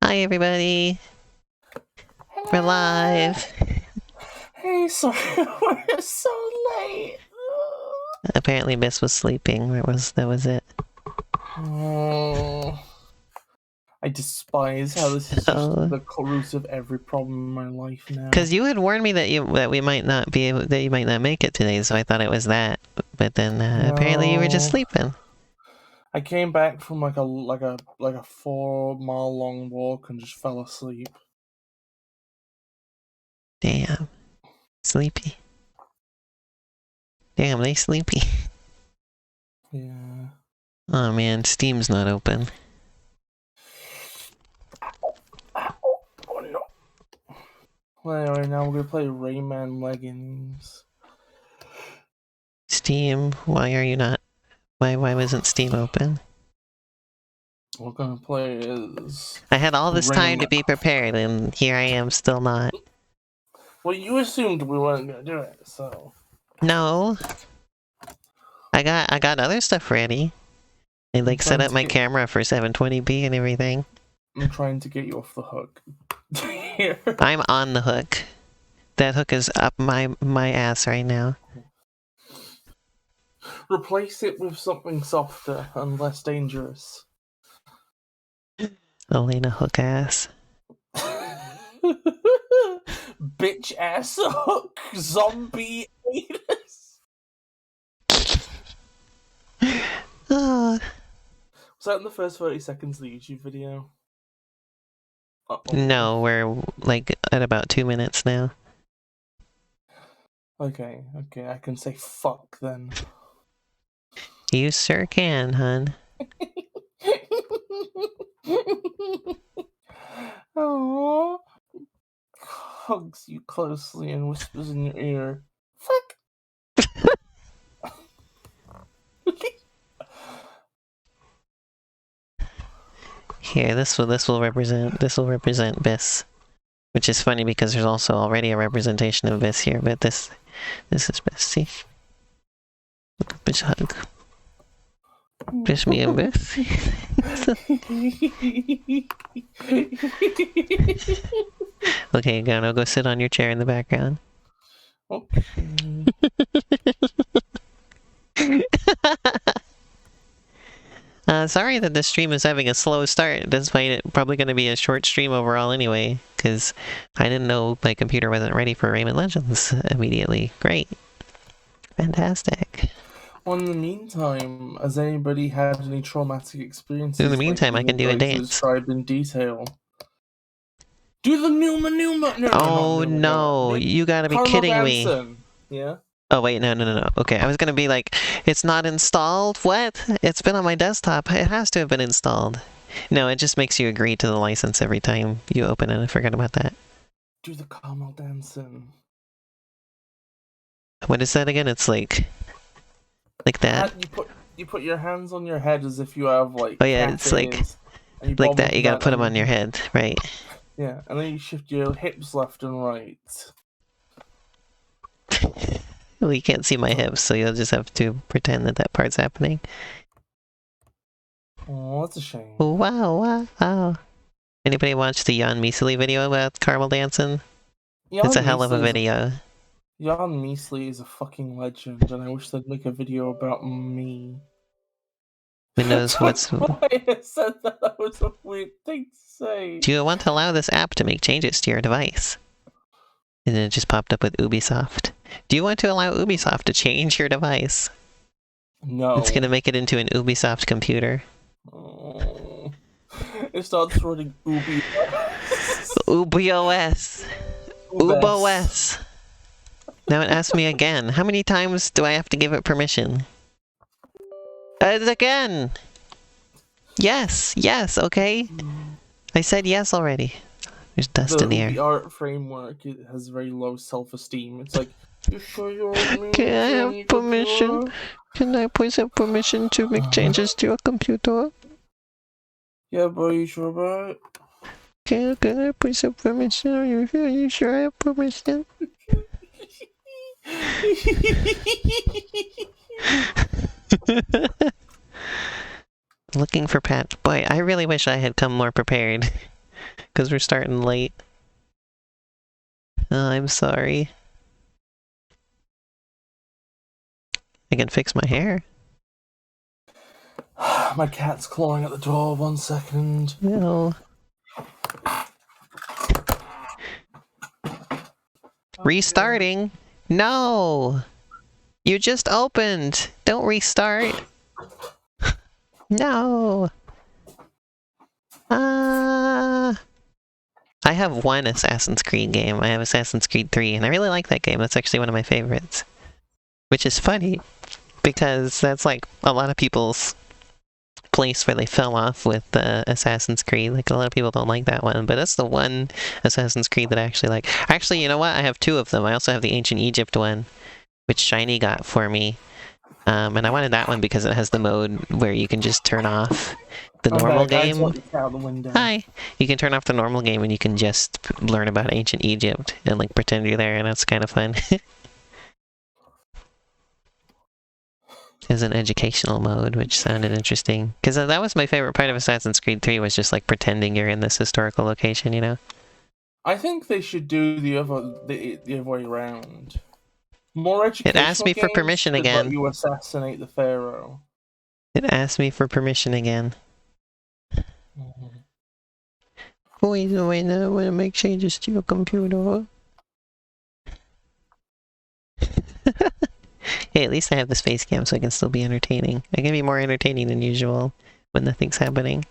Hi, everybody. We're live. Hey, sorry, we're so late. Apparently, Bis was sleeping. That was it. Oh, I despise how this is just the root of every problem in my life now. Because you had warned me that we might not be able, that you might not make it today, so I thought it was that. But then apparently you were just sleeping. I came back from like a 4-mile long walk and just fell asleep. Damn, sleepy. Damn, they sleepy. Yeah. Oh man, Steam's not open. Oh no. Well, anyway, now we're gonna play Rayman Legends. Steam, why are you not? Why wasn't Steam open? We're gonna play as... I had all this time to be prepared, and here I am still not. Well, you assumed we weren't gonna do it, so... No. I got other stuff ready. I like set up my camera for 720p and everything. I'm trying to get you off the hook. I'm on the hook. That hook is up my ass right now. Replace it with something softer and less dangerous. Elena hook ass. Bitch ass hook zombie anus. Oh. Was that in the first 30 seconds of the YouTube video? No, we're like at about 2 minutes now. Okay, I can say fuck then. You sure can, hun. Aww. Hugs you closely and whispers in your ear, fuck. Here, this will represent Bis, which is funny because there's also already a representation of Bis here, but this is Bis. See, Bis hug. Bis me and Bis. Okay, Gano, go sit on your chair in the background. Okay. Sorry that this stream is having a slow start, despite it probably going to be a short stream overall anyway, because I didn't know my computer wasn't ready for Rayman Legends immediately. Great. Fantastic. Well, in the meantime, has anybody had any traumatic experiences? In the meantime, I can do a dance. Described in detail. Do the Numa. No, oh no, you gotta be kidding me. Yeah? Oh wait, no. Okay, I was gonna be like, it's not installed? What? It's been on my desktop. It has to have been installed. No, it just makes you agree to the license every time you open it. I forgot about that. Do the Carmel dancing. What is that again? It's like that. You put your hands on your head as if you have like... Oh yeah, it's like that. You gotta put them on your head, right? Yeah, and then you shift your hips left and right. Well, you can't see my hips, so you'll just have to pretend that part's happening. Oh, that's a shame. Wow. Anybody watch the Jan Measley video about Carmel dancing? It's a hell of a video. Jan Measley is a fucking legend, and I wish they'd make a video about me. Who knows what's... Why I said that was a weird thing to say. Do you want to allow this app to make changes to your device? And then it just popped up with Ubisoft. Do you want to allow Ubisoft to change your device? No. It's gonna make it into an Ubisoft computer. Oh. It starts running UbiOS. UbiOS. Now it asks me again. How many times do I have to give it permission? Again! Yes, okay. I said yes already. There's dust in the air. The art framework, it has very low self-esteem. It's like, you sure you're me? Can I have permission? Can I please have permission to make changes to your computer? Yeah, but you sure about it? Can I please have permission? Are you sure I have permission? Looking for patch. Boy, I really wish I had come more prepared. Because we're starting late. Oh, I'm sorry. I can fix my hair. My cat's clawing at the door. 1 second. No. Restarting? No! You just opened! Don't restart! No! Ah! I have one Assassin's Creed game. I have Assassin's Creed 3, and I really like that game. That's actually one of my favorites. Which is funny, because that's like a lot of people's place where they fell off with Assassin's Creed. Like, a lot of people don't like that one, but that's the one Assassin's Creed that I actually like. Actually, you know what? I have two of them. I also have the Ancient Egypt one, which Shiny got for me. And I wanted that one because it has the mode where you can just turn off the normal game. Out the window. Hi! You can turn off the normal game and you can just learn about Ancient Egypt and like pretend you're there, and that's kind of fun. As an educational mode, which sounded interesting. Because that was my favorite part of Assassin's Creed 3, was just like pretending you're in this historical location, you know? I think they should do the other way around. More educational It asked me for permission games that let again. you assassinate the pharaoh. It asked me for permission again. Wait a minute, I want to make changes to your computer. Hey, at least I have the space cam so I can still be entertaining. I can be more entertaining than usual when nothing's happening.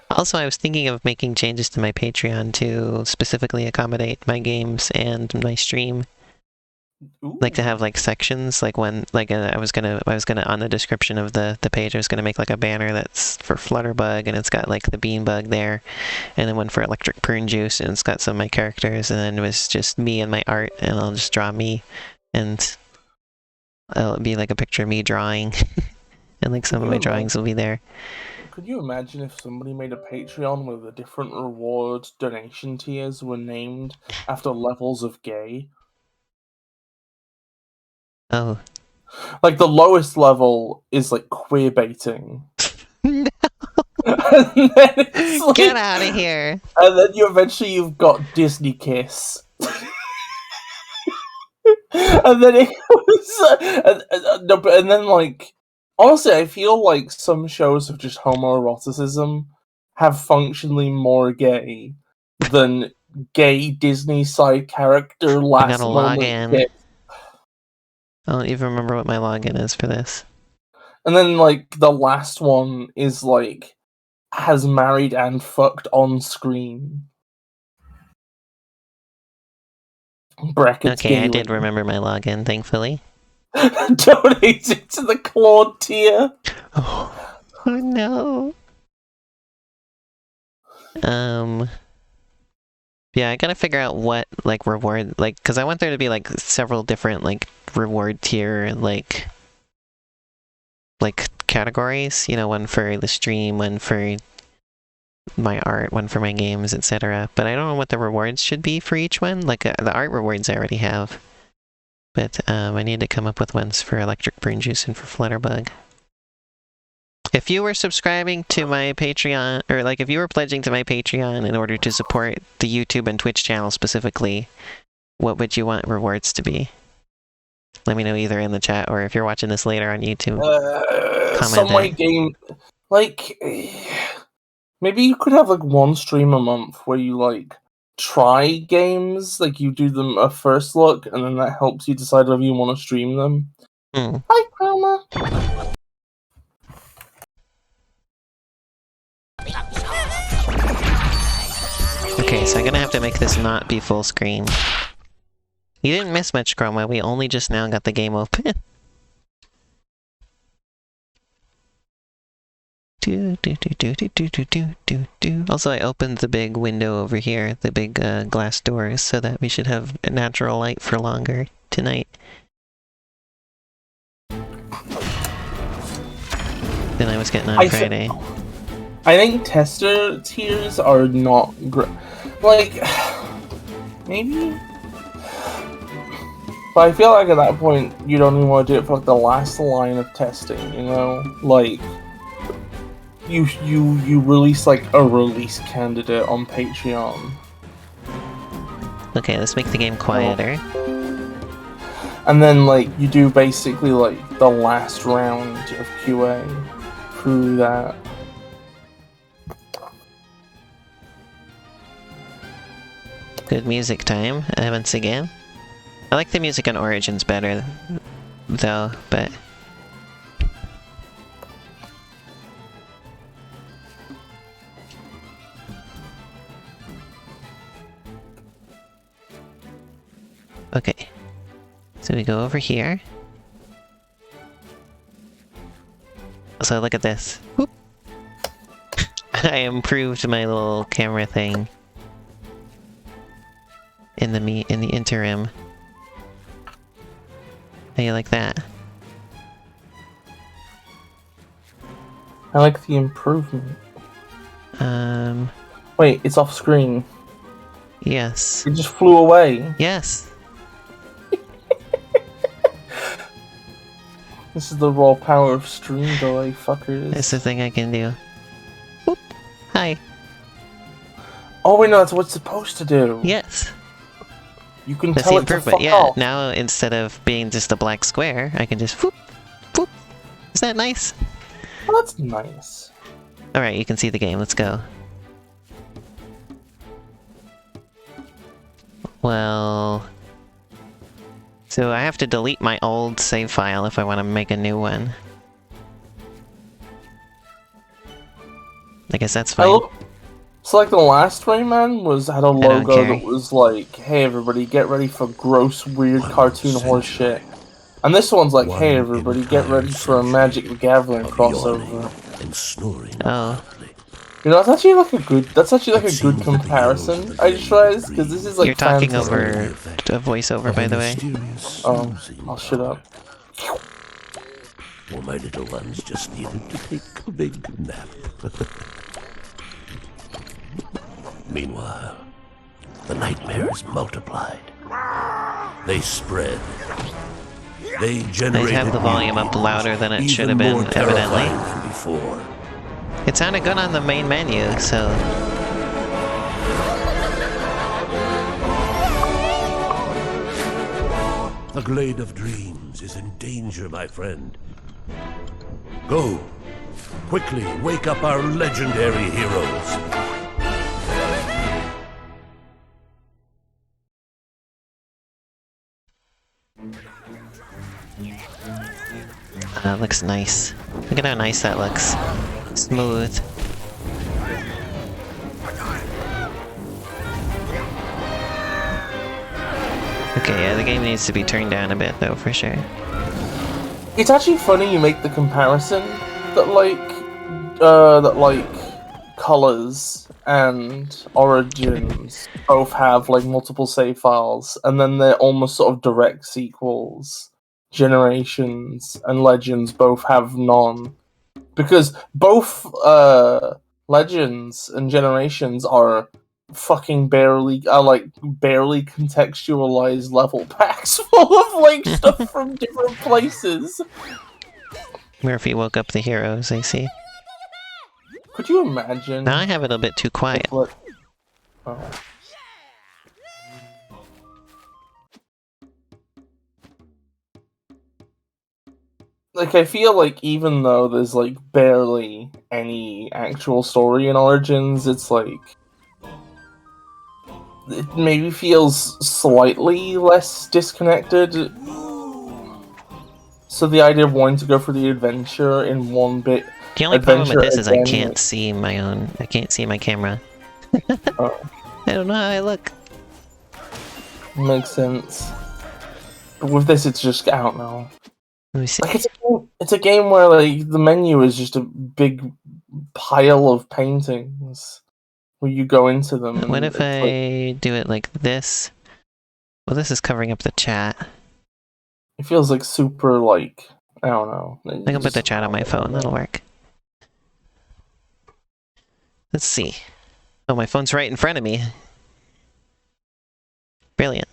Also, I was thinking of making changes to my Patreon to specifically accommodate my games and my stream. Ooh. Like to have like sections, like when, like I was gonna on the description of the page, I was gonna make like a banner that's for FlutterBug, and it's got like the bean bug there, and then one for Electric Prune Juice, and it's got some of my characters, and then it was just me and my art, and I'll just draw me, and it'll be like a picture of me drawing, and like some of my drawings will be there. Could you imagine if somebody made a Patreon where the different reward donation tiers were named after levels of gay? Oh. Like, the lowest level is, like, queer baiting. No! And then it's like, Get out of here! And then you've got Disney Kiss. And then it goes... and then, like... Honestly, I feel like some shows of just homoeroticism have functionally more gay than gay Disney side character I last gotta log moment in. kiss. I don't even remember what my login is for this. And then, like, the last one is, like, has married and fucked on screen. Brackets Okay, I did remember my login, thankfully. Donating to the Claude tier. Oh no. Yeah, I gotta figure out what, like, reward, like, because I want there to be, like, several different, like, reward tier, like, categories. You know, one for the stream, one for my art, one for my games, etc. But I don't know what the rewards should be for each one. Like, the art rewards I already have. But, I need to come up with ones for Electric Prune Juice and for FlutterBug. If you were subscribing to my Patreon, or like if you were pledging to my Patreon in order to support the YouTube and Twitch channel specifically, what would you want rewards to be? Let me know either in the chat, or if you're watching this later on YouTube. Some way game, like, maybe you could have like one stream a month where you like try games, like you do them a first look, and then that helps you decide whether you want to stream them. Hi, Chroma. Okay, so I'm gonna have to make this not be full screen. You didn't miss much, Chroma. We only just now got the game open. Also, I opened the big window over here, the big glass doors, so that we should have natural light for longer tonight than I was getting on Friday. I think tester tiers are not great. Like, maybe... But I feel like at that point, you don't even want to do it for like the last line of testing, you know? Like, you release like a release candidate on Patreon. Okay, let's make the game quieter. And then like you do basically like the last round of QA through that. Good music time, once again. I like the music on Origins better, though, but... Okay. So we go over here. So look at this. Whoop. I improved my little camera thing. In the interim. How you like that? I like the improvement. Wait, it's off screen. Yes. It just flew away. Yes. This is the raw power of stream delay, fuckers. That's the thing I can do. Whoop. Hi. Oh wait, no, that's what it's supposed to do. Yes. You can That's tell the it to improvement, fuck yeah. off. Now, instead of being just a black square, I can just whoop, whoop. Isn't that nice? Oh, that's nice. Alright, you can see the game. Let's go. Well... So I have to delete my old save file if I want to make a new one. I guess that's fine. So like the last Rayman had a logo care. that was like, hey everybody, get ready for gross, weird cartoon horse shit. And this one's like, hey everybody, get ready for a Magic the Gathering crossover. And snoring Oh. You know, that's actually like a good comparison, I just realized, because this is like You're talking fantasy. over a voiceover, by the way. Oh, I'll shut up. Well, my little ones just needed to take a big nap. Meanwhile, the nightmares multiplied. They spread. They generated. I have the volume up louder than it should have been, more evidently. terrifying than before. It sounded good on the main menu, so... The Glade of Dreams is in danger, my friend. Go. Quickly wake up our legendary heroes. That looks nice. Look at how nice that looks. Smooth. Okay, yeah, the game needs to be turned down a bit, though, for sure. It's actually funny you make the comparison that Colors and Origins both have like multiple save files, and then they're almost sort of direct sequels. Generations and Legends both have none, because both Legends and Generations are fucking barely contextualized level packs full of like stuff from different places. Murphy woke up the heroes, I see. Could you imagine? Now I have it a bit too quiet. Oh. Like, I feel like even though there's like barely any actual story in Origins, it's like it maybe feels slightly less disconnected. So the idea of wanting to go for the adventure in one bit. The only problem with this is I can't see my camera. Oh. I don't know how I look. Makes sense. But with this, it's just, I don't know. Let me see. Like, it's a game where like the menu is just a big pile of paintings where you go into them. And what if I do it like this? Well, this is covering up the chat. It feels like super like, I don't know. I can put the chat on my phone. That'll work. Let's see. Oh, my phone's right in front of me. Brilliant.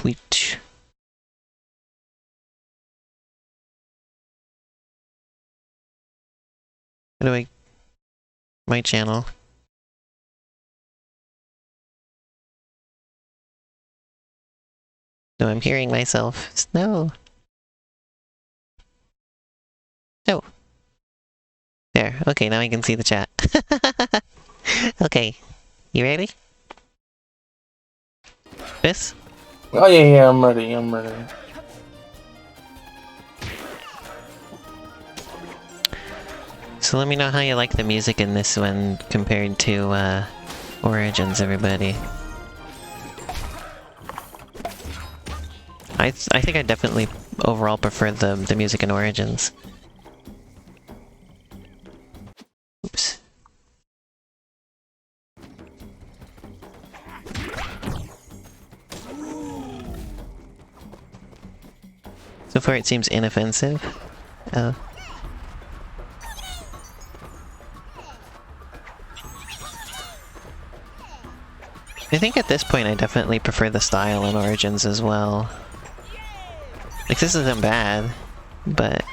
Twitch. How do I... my channel? No, I'm hearing myself. No. No. There. Okay, now I can see the chat. Okay. You ready? This? Oh yeah, I'm ready, I'm ready. So let me know how you like the music in this one compared to, Origins, everybody. I think I definitely overall prefer the music in Origins. Oops. So far it seems inoffensive. Oh. I think at this point I definitely prefer the style in Origins as well. Like, this isn't bad, but...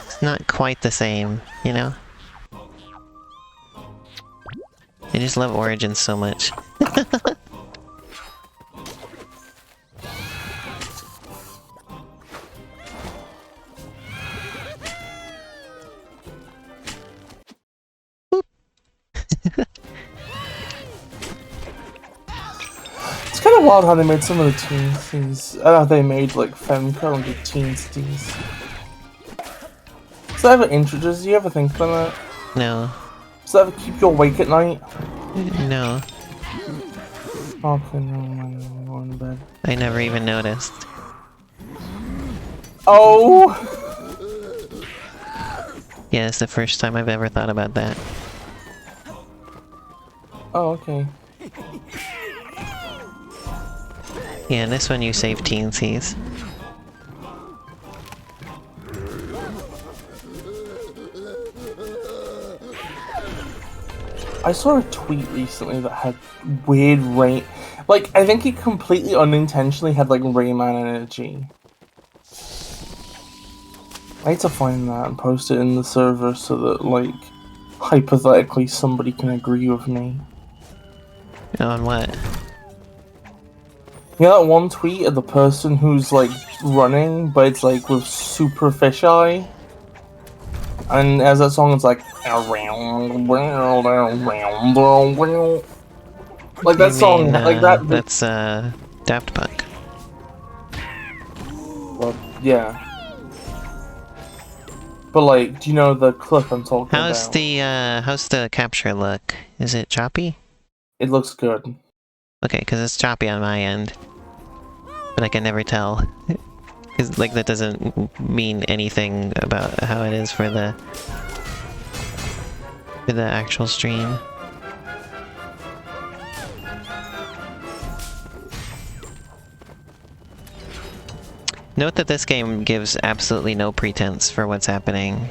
it's not quite the same, you know? I just love Origins so much. It's kind of wild how they made some of the teens things. I don't know if they made like Femco into teens things. Does that ever introduce? Do you ever think about that? No. Does that ever keep you awake at night? No. Okay, no, go in bed. I never even noticed. Oh! Yeah, it's the first time I've ever thought about that. Oh, okay. Yeah, in this one you save teensies. I saw a tweet recently that had weird rain. Like, I think it completely unintentionally had like Rayman energy. I need to find that and post it in the server so that, like, hypothetically somebody can agree with me. On what? You know that one tweet of the person who's like running, but it's like with super fisheye? And as that song, it's like that song, like that. That's Daft Punk. Well, yeah. But like, do you know the clip I'm talking How's about? how's the capture look? Is it choppy? It looks good. Okay, because it's choppy on my end. But I can never tell. Because, like, that doesn't mean anything about how it is for the actual stream. Note that this game gives absolutely no pretense for what's happening.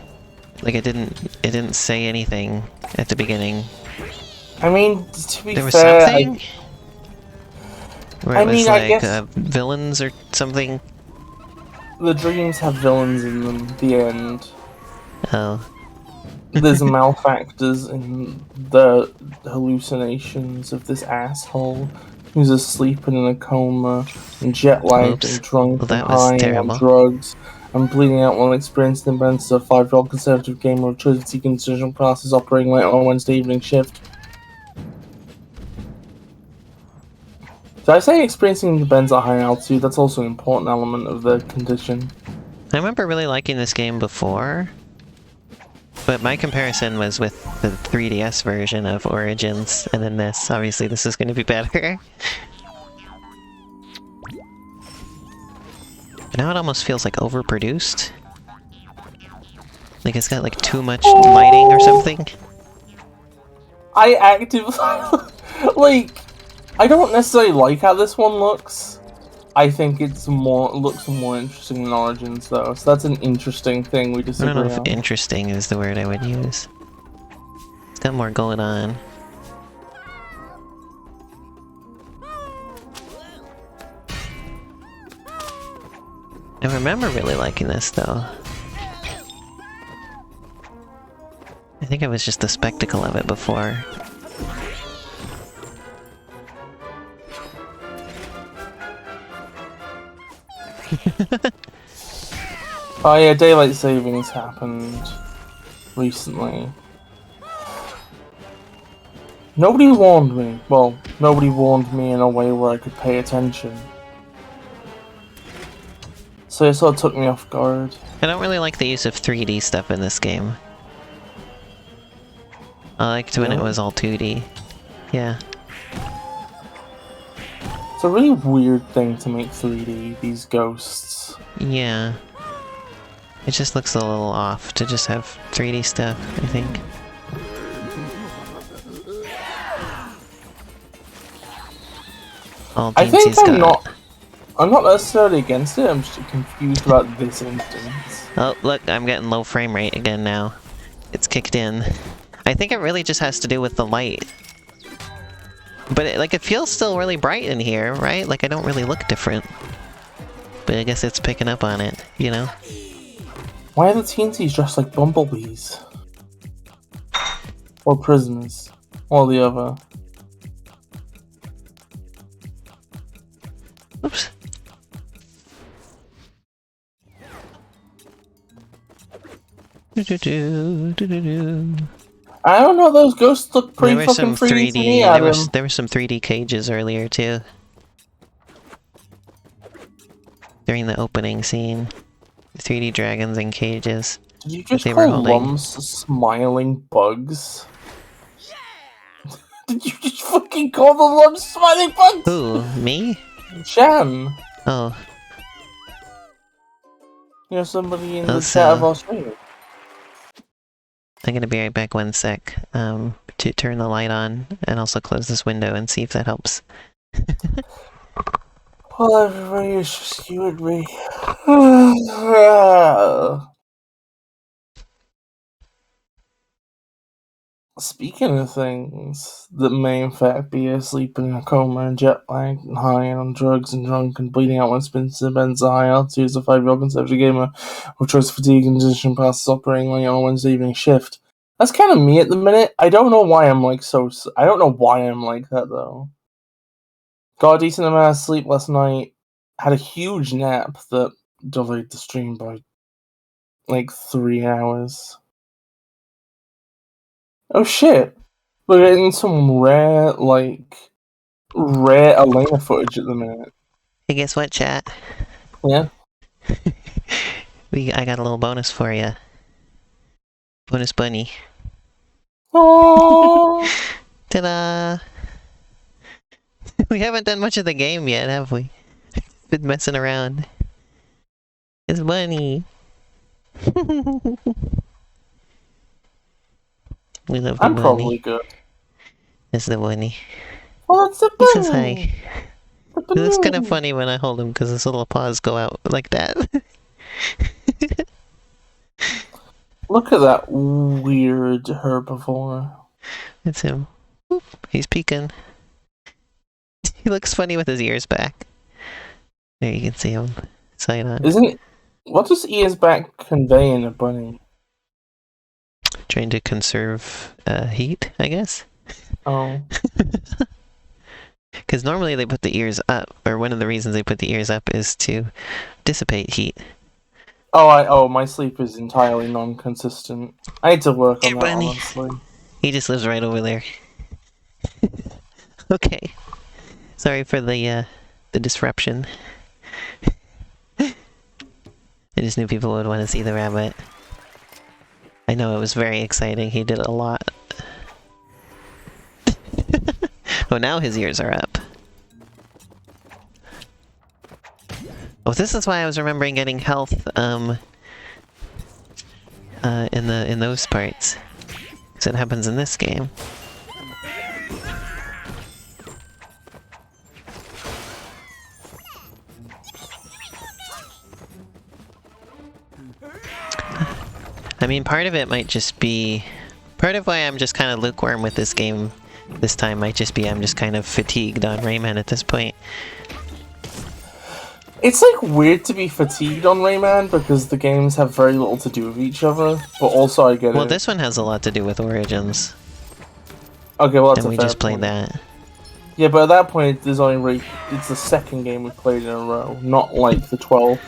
Like, it didn't say anything at the beginning. I mean, to be There was fair, something? Where it was mean, like, I guess villains or something? the dreams have villains in them. The end. Oh. There's malefactors in the hallucinations of this asshole who's asleep and in a coma and jet lagged and drunk Well, that and was high and terrible. on drugs and bleeding out while experiencing the events of a 5-year-old conservative gamer of chosen seeking decision classes operating late on Wednesday evening shift. Did I say experiencing the bends at high altitude? That's also an important element of the condition. I remember really liking this game before, but my comparison was with the 3DS version of Origins, and then this. Obviously, this is going to be better. But now it almost feels like overproduced. Like it's got like too much lighting or something. I actively... like... I don't necessarily like how this one looks. I think looks more interesting than Origins, though. So that's an interesting thing we disagree on. I don't know if interesting is the word I would use. It's got more going on. I remember really liking this, though. I think it was just the spectacle of it before. Oh yeah, daylight savings happened recently. Nobody warned me. Well, nobody warned me in a way where I could pay attention. So it sort of took me off guard. I don't really like the use of 3D stuff in this game. I liked when it was all 2D. Yeah. It's a really weird thing to make 3D, these ghosts. Yeah. It just looks a little off to just have 3D stuff, I think. All I think got. I'm not necessarily against it, I'm just confused about this instance. Oh, look, I'm getting low frame rate again now. It's kicked in. I think it really just has to do with the light. But it feels still really bright in here, right? Like, I don't really look different. But I guess it's picking up on it, you know? Why are the teensies dressed like bumblebees? Or prisoners? Or the other. Oops. I don't know, those ghosts look pretty There were fucking some 3D 3D. to me, There were some 3D cages earlier too. During the opening scene, 3D dragons in cages. Did you just they were call holding. Lums smiling bugs? Did you just fucking call the Lums smiling bugs? Who? Me? Shan! Oh. You're somebody in the chat of Australia. I'm gonna be right back 1 sec, to turn the light on, and also close this window and see if that helps. Well, everybody, it's just you and me. Speaking of things that may in fact be asleep in a coma and jet lagged and high and on drugs and drunk and bleeding out when spins to beds a high altitude as a 5-year-old conservative gamer with choice fatigue and condition passes operating late on a Wednesday evening shift. That's kind of me at the minute. I don't know why I'm like so... I don't know why I'm like that though. Got a decent amount of sleep last night. Had a huge nap that delayed the stream by like 3 hours. Oh shit! We're getting some rare Elena footage at the minute. Hey, guess what, chat? Yeah? I got a little bonus for you. Bonus bunny. Oh! Ta-da! We haven't done much of the game yet, have we? Been messing around. It's bunny. We love the I'm bunny. probably good. It's the bunny. Oh, it's a He bunny! says hi. The It looks kind of balloon. funny when I hold him because his little paws go out like that. Look at that weird herbivore. It's him. Oop, he's peeking. He looks funny with his ears back. There you can see him. Side on. Isn't it? What does ears back convey in a bunny? Trying to conserve heat, I guess. Oh. Because normally they put the ears up, or one of the reasons they put the ears up is to dissipate heat. Oh, my sleep is entirely non-consistent. I need to work on Hey, that, bunny. honestly. He just lives right over there. Okay. Sorry for the disruption. I just knew people would want to see the rabbit. I know it was very exciting. He did a lot. Oh, now his ears are up. Oh, this is why I was remembering getting health, in those parts. Because it happens in this game. I mean, part of it might just be... Part of why I'm just kind of lukewarm with this game this time might just be I'm just kind of fatigued on Rayman at this point. It's like weird to be fatigued on Rayman because the games have very little to do with each other, but also I get it. Well, this one has a lot to do with Origins. Okay, well that's and a we fair just played point. that. Yeah, but at that point, there's only it's the second game we played in a row, not like the 12th.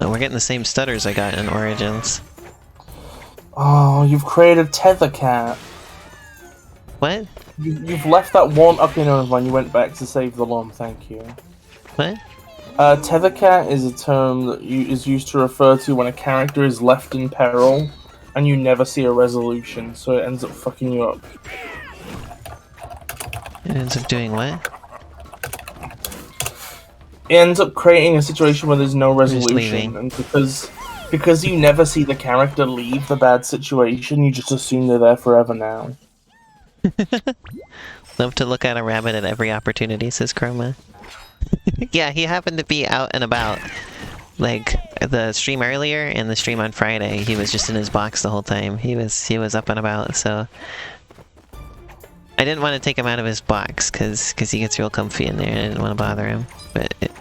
Oh, we're getting the same stutters I got in Origins. Oh, you've created Tether Cat. What? You've left that one. Okay, no, never mind. You went back to save the lump. Thank you. What? Tether Cat is a term that is used to refer to when a character is left in peril, and you never see a resolution, so it ends up fucking you up. It ends up doing what? It ends up creating a situation where there's no Just resolution, leaving. and because you never see the character leave the bad situation, you just assume they're there forever now. Love to look at a rabbit at every opportunity, says Chroma. Yeah, he happened to be out and about. Like, the stream earlier and the stream on Friday, he was just in his box the whole time. He was up and about, so... I didn't want to take him out of his box, because he gets real comfy in there, and I didn't want to bother him. But it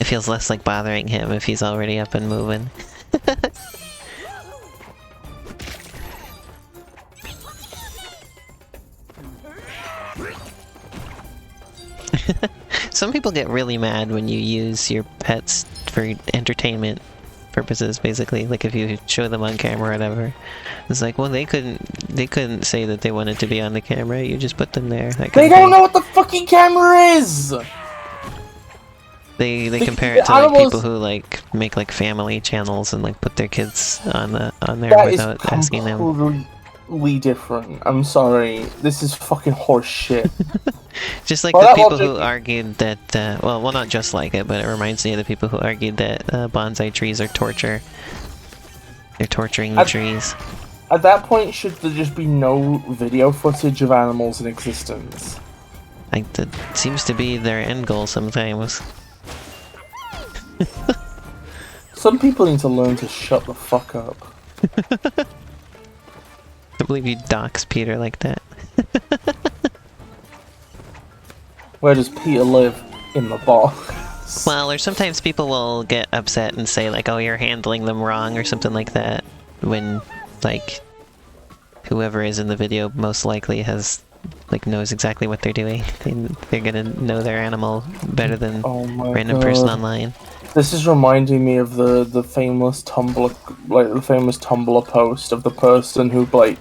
feels less like bothering him if he's already up and moving. Some people get really mad when you use your pets for entertainment purposes, basically. Like if you show them on camera or whatever. It's like, well, they couldn't say that they wanted to be on the camera. You just put them there. They don't know what the fucking camera is. They compare it to like people who like make like family channels and like put their kids on there without asking them. That is completely different. I'm sorry. This is fucking horse shit. Just like the people who argued that, well, not just like it, but it reminds me of the people who argued that bonsai trees are torture. They're torturing the trees. At that point, should there just be no video footage of animals in existence? Like, that seems to be their end goal sometimes. Some people need to learn to shut the fuck up. I believe you dox Peter like that. Where does Peter live? In the box. Well, or sometimes people will get upset and say like, oh, you're handling them wrong or something like that, when, like, whoever is in the video most likely has, like, knows exactly what they're doing. They're gonna know their animal better than random person online. This is reminding me of the famous Tumblr, like, the famous Tumblr post of the person who, like,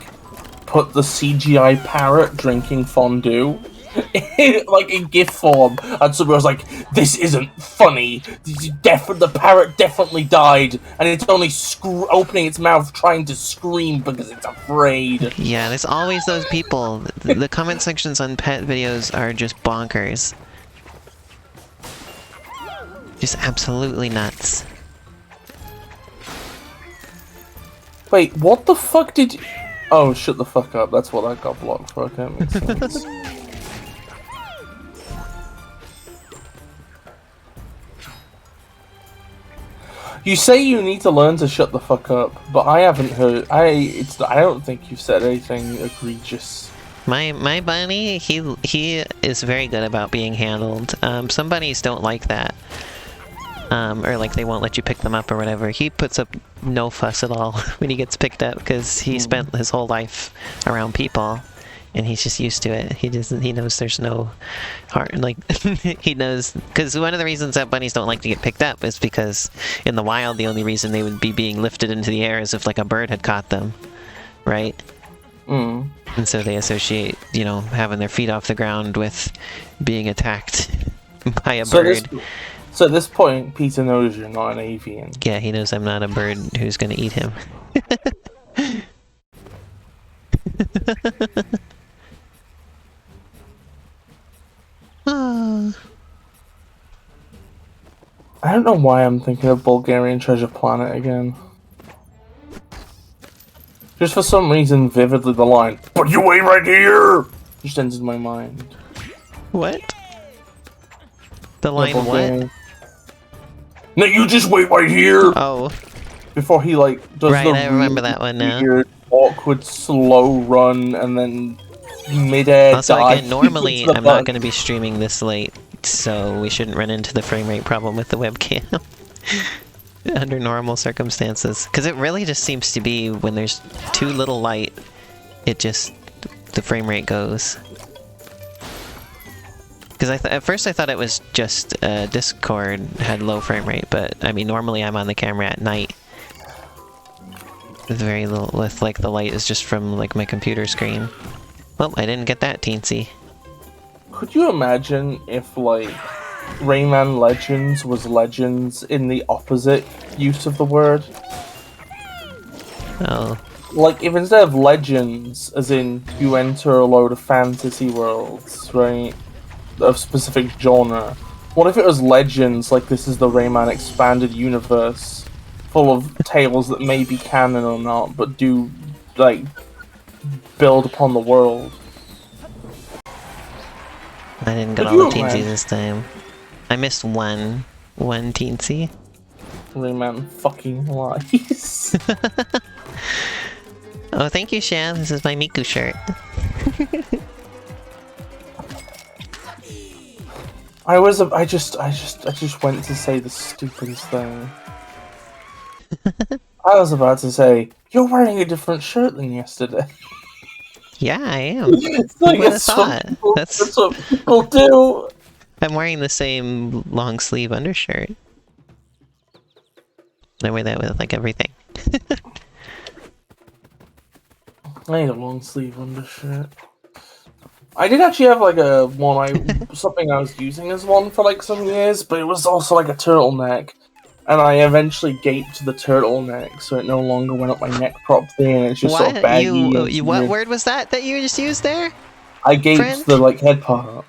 put the CGI parrot drinking fondue like in GIF form, and somebody was like, "This isn't funny. The parrot definitely died, and it's only opening its mouth trying to scream because it's afraid." Yeah, there's always those people. The comment sections on pet videos are just bonkers. Just absolutely nuts. Wait, what the fuck did you... Oh, shut the fuck up. That's what that got blocked for. Okay, makes sense. You say you need to learn to shut the fuck up, but I haven't heard... I don't think you've said anything egregious. My bunny, he is very good about being handled. Some bunnies don't like that. Or like they won't let you pick them up or whatever. He puts up no fuss at all when he gets picked up because he spent his whole life around people, and he's just used to it. He knows there's no heart. Like he knows, because one of the reasons that bunnies don't like to get picked up is because in the wild the only reason they would be being lifted into the air is if like a bird had caught them, right? And so they associate, you know, having their feet off the ground with being attacked by a bird. So at this point, Peter knows you're not an avian. Yeah, he knows I'm not a bird who's gonna eat him. I don't know why I'm thinking of Bulgarian Treasure Planet again. Just for some reason, vividly the line, "But you wait right here!" just entered my mind. What? The line what? No, you just wait right here! Oh. Before he, like, does right, I remember that one now. Weird, awkward, slow run, and then mid-air Also, dive again, normally into the I'm not button. going to be streaming this late, so we shouldn't run into the frame rate problem with the webcam. Under normal circumstances. Because it really just seems to be when there's too little light, the frame rate goes. Because at first I thought it was just Discord had low frame rate, but I mean normally I'm on the camera at night. With very little, with like the light is just from like my computer screen. Well, I didn't get that teensy. Could you imagine if like Rayman Legends was Legends in the opposite use of the word? Oh. Like if instead of Legends, as in you enter a load of fantasy worlds, right? Of specific genre. What if it was Legends, like this is the Rayman expanded universe, full of tales that may be canon or not, but do, like, build upon the world? I didn't get all the teensy this time. I missed one teensy. Rayman fucking lies. Oh, thank you, Shan. This is my Miku shirt. I just went to say the stupidest thing. I was about to say, you're wearing a different shirt than yesterday. Yeah, I am. It's like, that's what people do. I'm wearing the same long sleeve undershirt. I wear that with like everything. I need a long sleeve undershirt. I did actually have like something I was using as one for like some years, but it was also like a turtleneck. And I eventually gaped the turtleneck, so it no longer went up my neck properly, and it's just sort of baggy. What word was that you just used there? I gaped the like head part.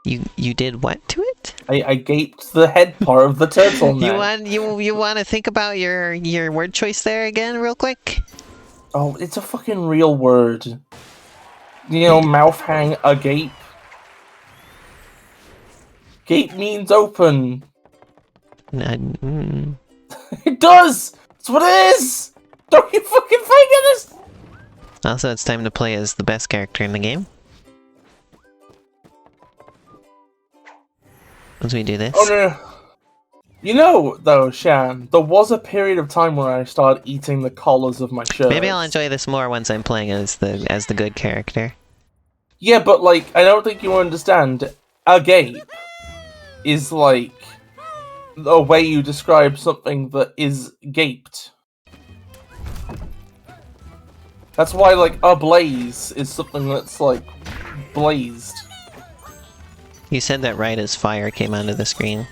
You did what to it? I gaped the head part of the turtleneck. You want to think about your word choice there again, real quick? Oh, it's a fucking real word. You know, mouth hang agape. Gape means open. It does! That's what it is! Don't you fucking figure this! Also, it's time to play as the best character in the game. Once we do this. Oh no. You know, though, Shan, there was a period of time where I started eating the collars of my shirts. Maybe I'll enjoy this more once I'm playing as the good character. Yeah, but like, I don't think you understand. Agape is like a way you describe something that is gaped. That's why, like, ablaze is something that's like blazed. You said that right as fire came onto the screen.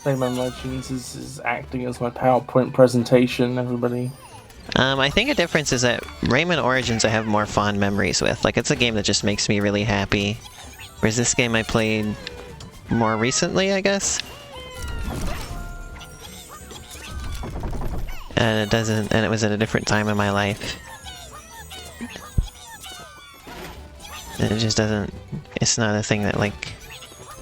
Rayman Legends is acting as my PowerPoint presentation, everybody. I think a difference is that Rayman Origins I have more fond memories with. Like, it's a game that just makes me really happy. Whereas this game I played more recently, I guess? And it was at a different time in my life. And it just doesn't, it's not a thing that, like,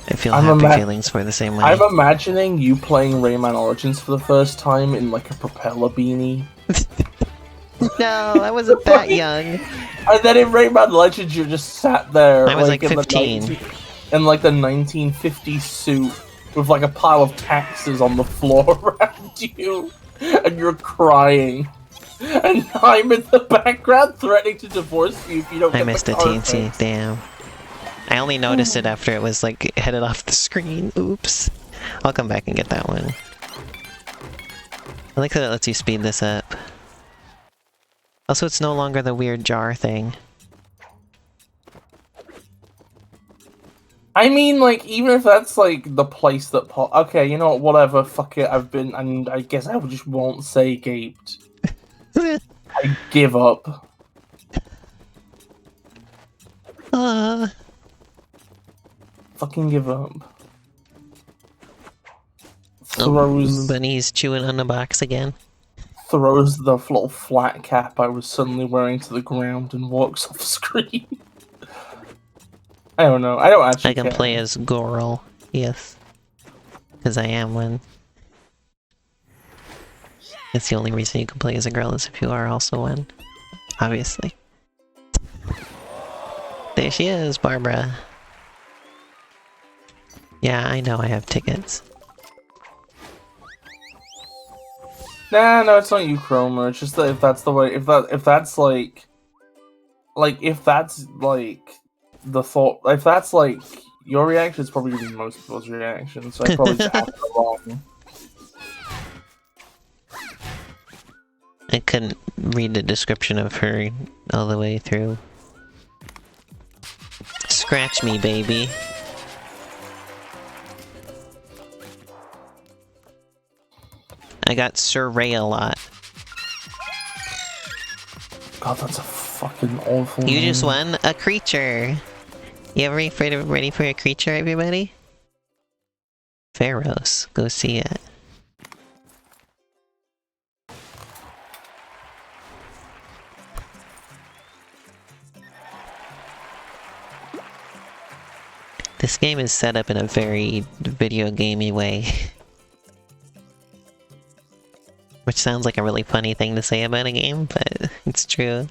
I feel happy feelings for the same way. I'm imagining you playing Rayman Origins for the first time in, like, a propeller beanie. No, I wasn't that young. And then in Rayman Legends, you just sat there. I was like 15. In like the 1950s suit with like a pile of taxes on the floor around you, and you're crying. And I'm in the background threatening to divorce you if you don't get the missed a teensy, damn. I only noticed it after it was like headed off the screen. Oops. I'll come back and get that one. I like that it lets you speed this up. Also, it's no longer the weird jar thing. I mean, like, even if that's, like, the place that okay, you know what, whatever, fuck it, and I guess I just won't say gaped. I give up. Fucking give up. Throws... Bunny's chewing on the box again. Throws the little flat cap I was suddenly wearing to the ground and walks off screen. I don't know. I don't actually I can care. play as Goral. Yes. Because I am one. It's the only reason you can play as a girl is if you are also one. Obviously. There she is, Barbara. Yeah, I know I have tickets. Nah, no, it's not you, Chroma. It's just that if that's the way, if that's like if that's like the thought, if that's like your reaction, it's probably gonna be most people's reaction. So I probably just acted wrong. I couldn't read the description of her all the way through. Scratch me, baby. I got Survey a lot. God, that's a fucking awful You name. just won a creature. You ever ready for a creature, everybody? Pharaohs. Go see it. This game is set up in a very video gamey way. Which sounds like a really funny thing to say about a game, but it's true.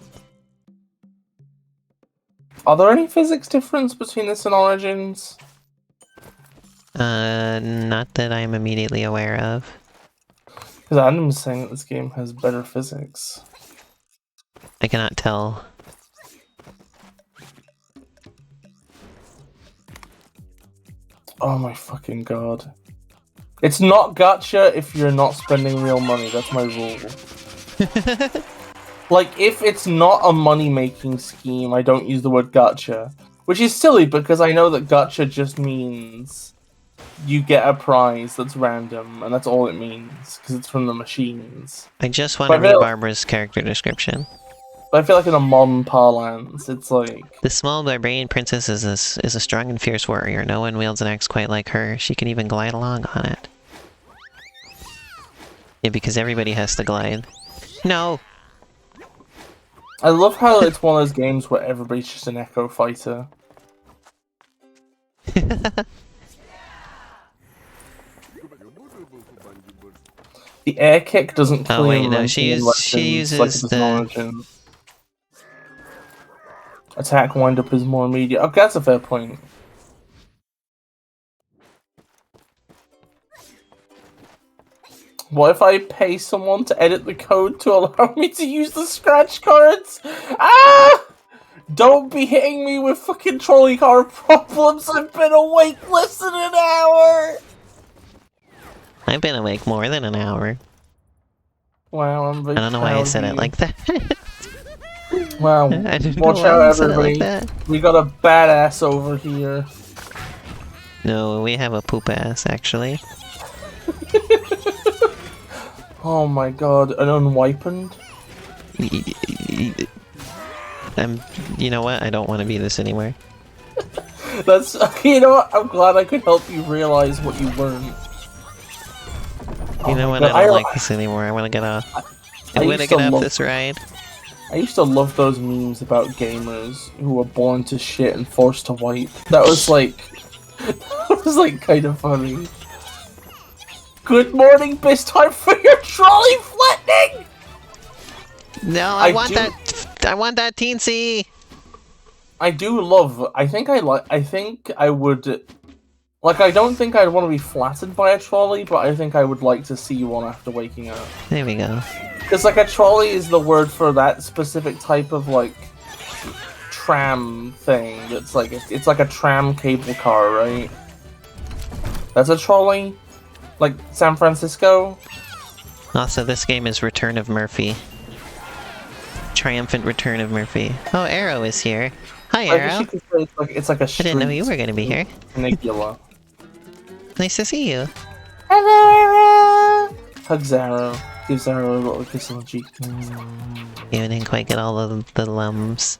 Are there any physics difference between this and Origins? Not that I'm immediately aware of. Because Adam's saying that this game has better physics. I cannot tell. Oh my fucking god. It's not gacha if you're not spending real money, that's my rule. Like, if it's not a money-making scheme, I don't use the word gacha. Which is silly, because I know that gacha just means you get a prize that's random, and that's all it means, because it's from the machines. I just want to read Barbara's character description. But I feel like in a modern parlance, it's like... The small barbarian princess is a strong and fierce warrior. No one wields an axe quite like her. She can even glide along on it. Yeah, because everybody has to glide. No! I love how it's one of those games where everybody's just an echo fighter. The air kick doesn't kill Oh wait, him. no, she uses the... Attack wind-up is more immediate. Okay, that's a fair point. What if I pay someone to edit the code to allow me to use the scratch cards? Ah! Don't be hitting me with fucking trolley car problems. I've been awake less than an hour. I've been awake more than an hour. Wow, I'm very I don't know why I said it like that. Wow, I didn't watch know why out I said it everybody. like that. We got a badass over here. No, we have a poop ass, actually. Oh my god, an unwipened? You know what? I don't want to be this anymore. That's, you know what? I'm glad I could help you realize what you learned. You know what? I don't like this anymore. I want to get off. I want to get off this ride. I used to love those memes about gamers who were born to shit and forced to wipe. That was like kind of funny. Good morning, best time for your trolley flattening! No, I want that teensy! I do love, I think I would, like, I don't think I'd want to be flattened by a trolley, but I think I would like to see one after waking up. There we go. Because, like, a trolley is the word for that specific type of, like, tram thing. It's like a tram cable car, right? That's a trolley? Like, San Francisco? Also, this game is Return of Murphy. Triumphant Return of Murphy. Oh, Arrow is here. Hi, Arrow. It's like a street. I didn't know you were going to be here. Caligula. Nice to see you. Hello, Arrow! Hugs Arrow. Gives Arrow a little kiss on the cheek. You didn't quite get all of the lums.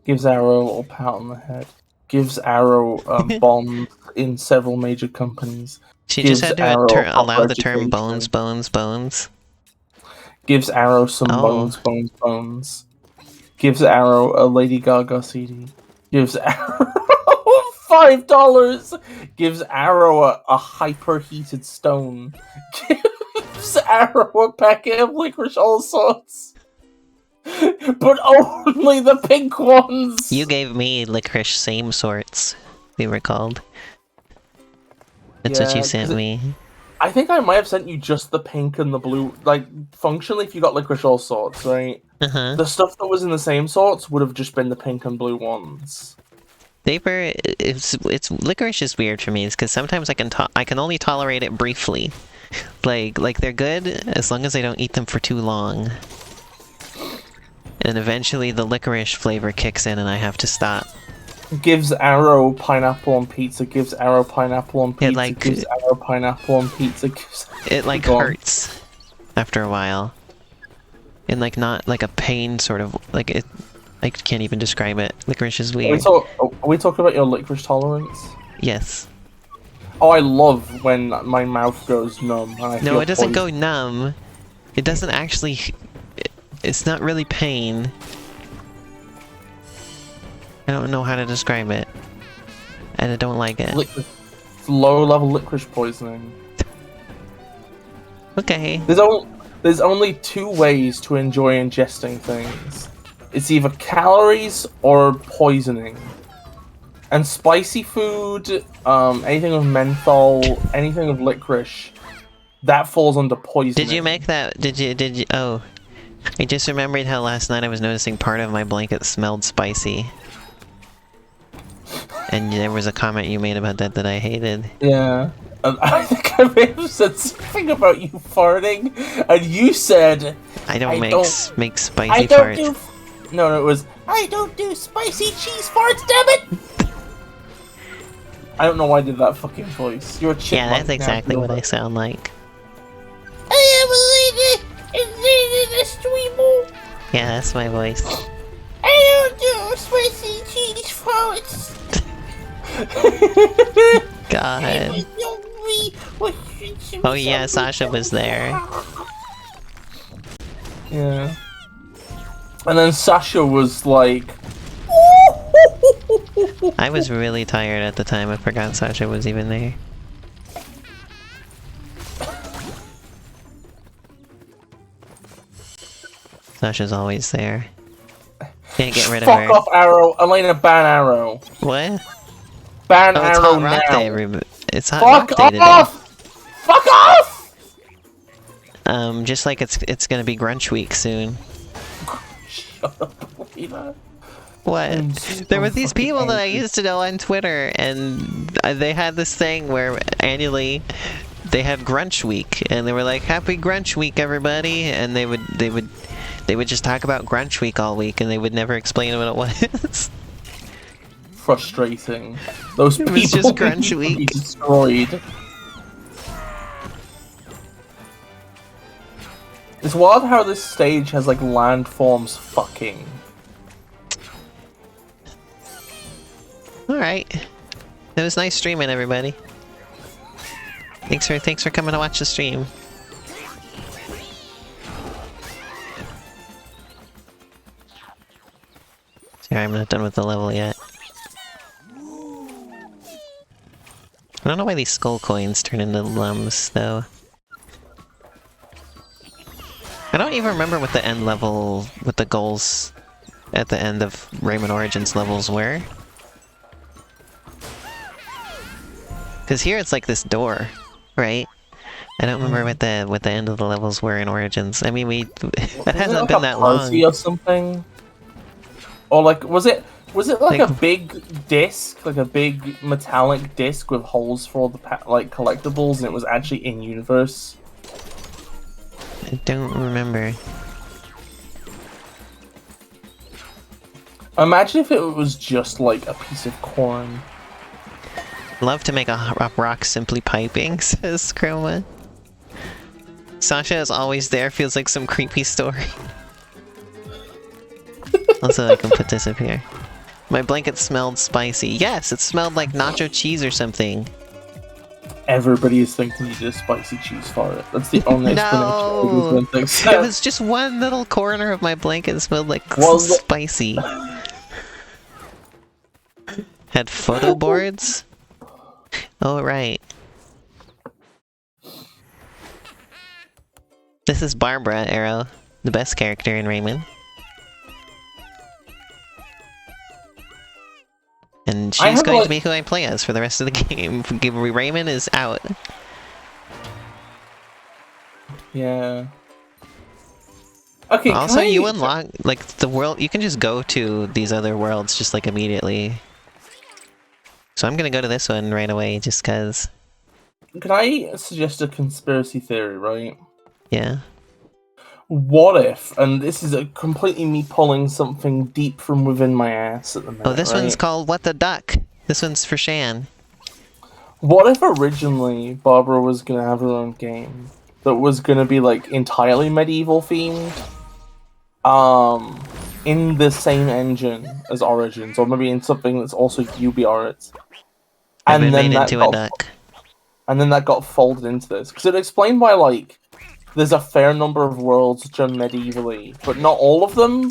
Gives Arrow a little pat on the head. Gives Arrow bonds in several major companies. She just had to allow the term bones. Gives Arrow some bones. Gives Arrow a Lady Gaga CD. Gives Arrow $5. Gives Arrow a hyper-heated stone. gives Arrow a packet of licorice all sorts. But only the pink ones! You gave me licorice same sorts, if you recalled. That's what you sent me. I think I might have sent you just the pink and the blue. Like, functionally, if you got licorice all sorts, right? Uh-huh. The stuff that was in the same sorts would have just been the pink and blue ones. Vapor, it's licorice is weird for me, because sometimes I can only tolerate it briefly. Like they're good as long as I don't eat them for too long. And eventually the licorice flavor kicks in and I have to stop. Gives Arrow pineapple on pizza, gives Arrow pineapple on pizza, gives Arrow pineapple on pizza, it like hurts after a while. And like not like a pain sort of, like it, I can't even describe it. Licorice is weird. Are we talking about your licorice tolerance? Yes. Oh, I love when my mouth goes numb. And I no, it doesn't go numb. It doesn't actually... It's not really pain. I don't know how to describe it. And I don't like it. It's low-level licorice poisoning. Okay. There's only two ways to enjoy ingesting things. It's either calories or poisoning. And spicy food, anything with menthol, anything with licorice, that falls under poisoning. Did you make that? Did you? Oh. I just remembered how last night I was noticing part of my blanket smelled spicy. And there was a comment you made about that I hated. Yeah. And I think I may have said something about you farting, and you said... I don't make spicy farts. No, it was... I don't do spicy cheese farts, damn it! I don't know why I did that fucking voice. You're a chipmunk. Yeah, that's exactly what I sound like. I am a lady in the streamer. Yeah, that's my voice. I don't do spicy cheese farts. God. Oh yeah, Sasha was there. Yeah. And then Sasha was like... I was really tired at the time, I forgot Sasha was even there. Sasha's always there. Can't get rid of her. Fuck off, Arrow! Elena, ban Arrow! What? Ban Arrow now! It's Hot Rock Day today. Fuck off! Fuck off! Just like it's gonna be Grunch Week soon. Shut up, Elena. What? There were these people that I used to know on Twitter, and they had this thing where annually they had Grunch Week, and they were like, "Happy Grunch Week, everybody!" And they would just talk about Grunch Week all week, and they would never explain what it was. Frustrating. Those people was just Grunch Week. Be destroyed. It's wild how this stage has like landforms fucking. Alright. It was nice streaming, everybody. Thanks for coming to watch the stream. Sorry, I'm not done with the level yet. I don't know why these skull coins turn into lums, though. I don't even remember what the end level, what the goals at the end of Rayman Origins levels were. Because here it's like this door, right? I don't remember what the end of the levels were in Origins. I mean, that hasn't been that long. Or something? Or like, was it like a big disc, like a big metallic disc with holes for all the like collectibles, and it was actually in universe? I don't remember. Imagine if it was just like a piece of corn. Love to make a rock simply piping, says Chroma. Sasha is always there, feels like some creepy story. Also, I can put this up here. My blanket smelled spicy. Yes, it smelled like nacho cheese or something. Everybody is thinking you did a spicy cheese for it. That's the only No! explanation. It was just one little corner of my blanket that smelled like spicy. Had photo boards? Oh, right. This is Barbara Arrow, the best character in Rayman. And she's going to be who I play as for the rest of the game. Rayman is out. Yeah. Okay, also, you unlock, like, the world, you can just go to these other worlds just, like, immediately. So I'm gonna go to this one right away, just cause... Can I suggest a conspiracy theory, right? Yeah. What if, and this is completely me pulling something deep from within my ass at the minute, Oh, this right? one's called What the Duck. This one's for Shan. What if originally Barbara was gonna have her own game that was gonna be, like, entirely medieval themed? In the same engine as Origins, or maybe in something that's also UbiOrit. And then made into a duck. And then that got folded into this. Because it explained why, like, there's a fair number of worlds done medievally, but not all of them.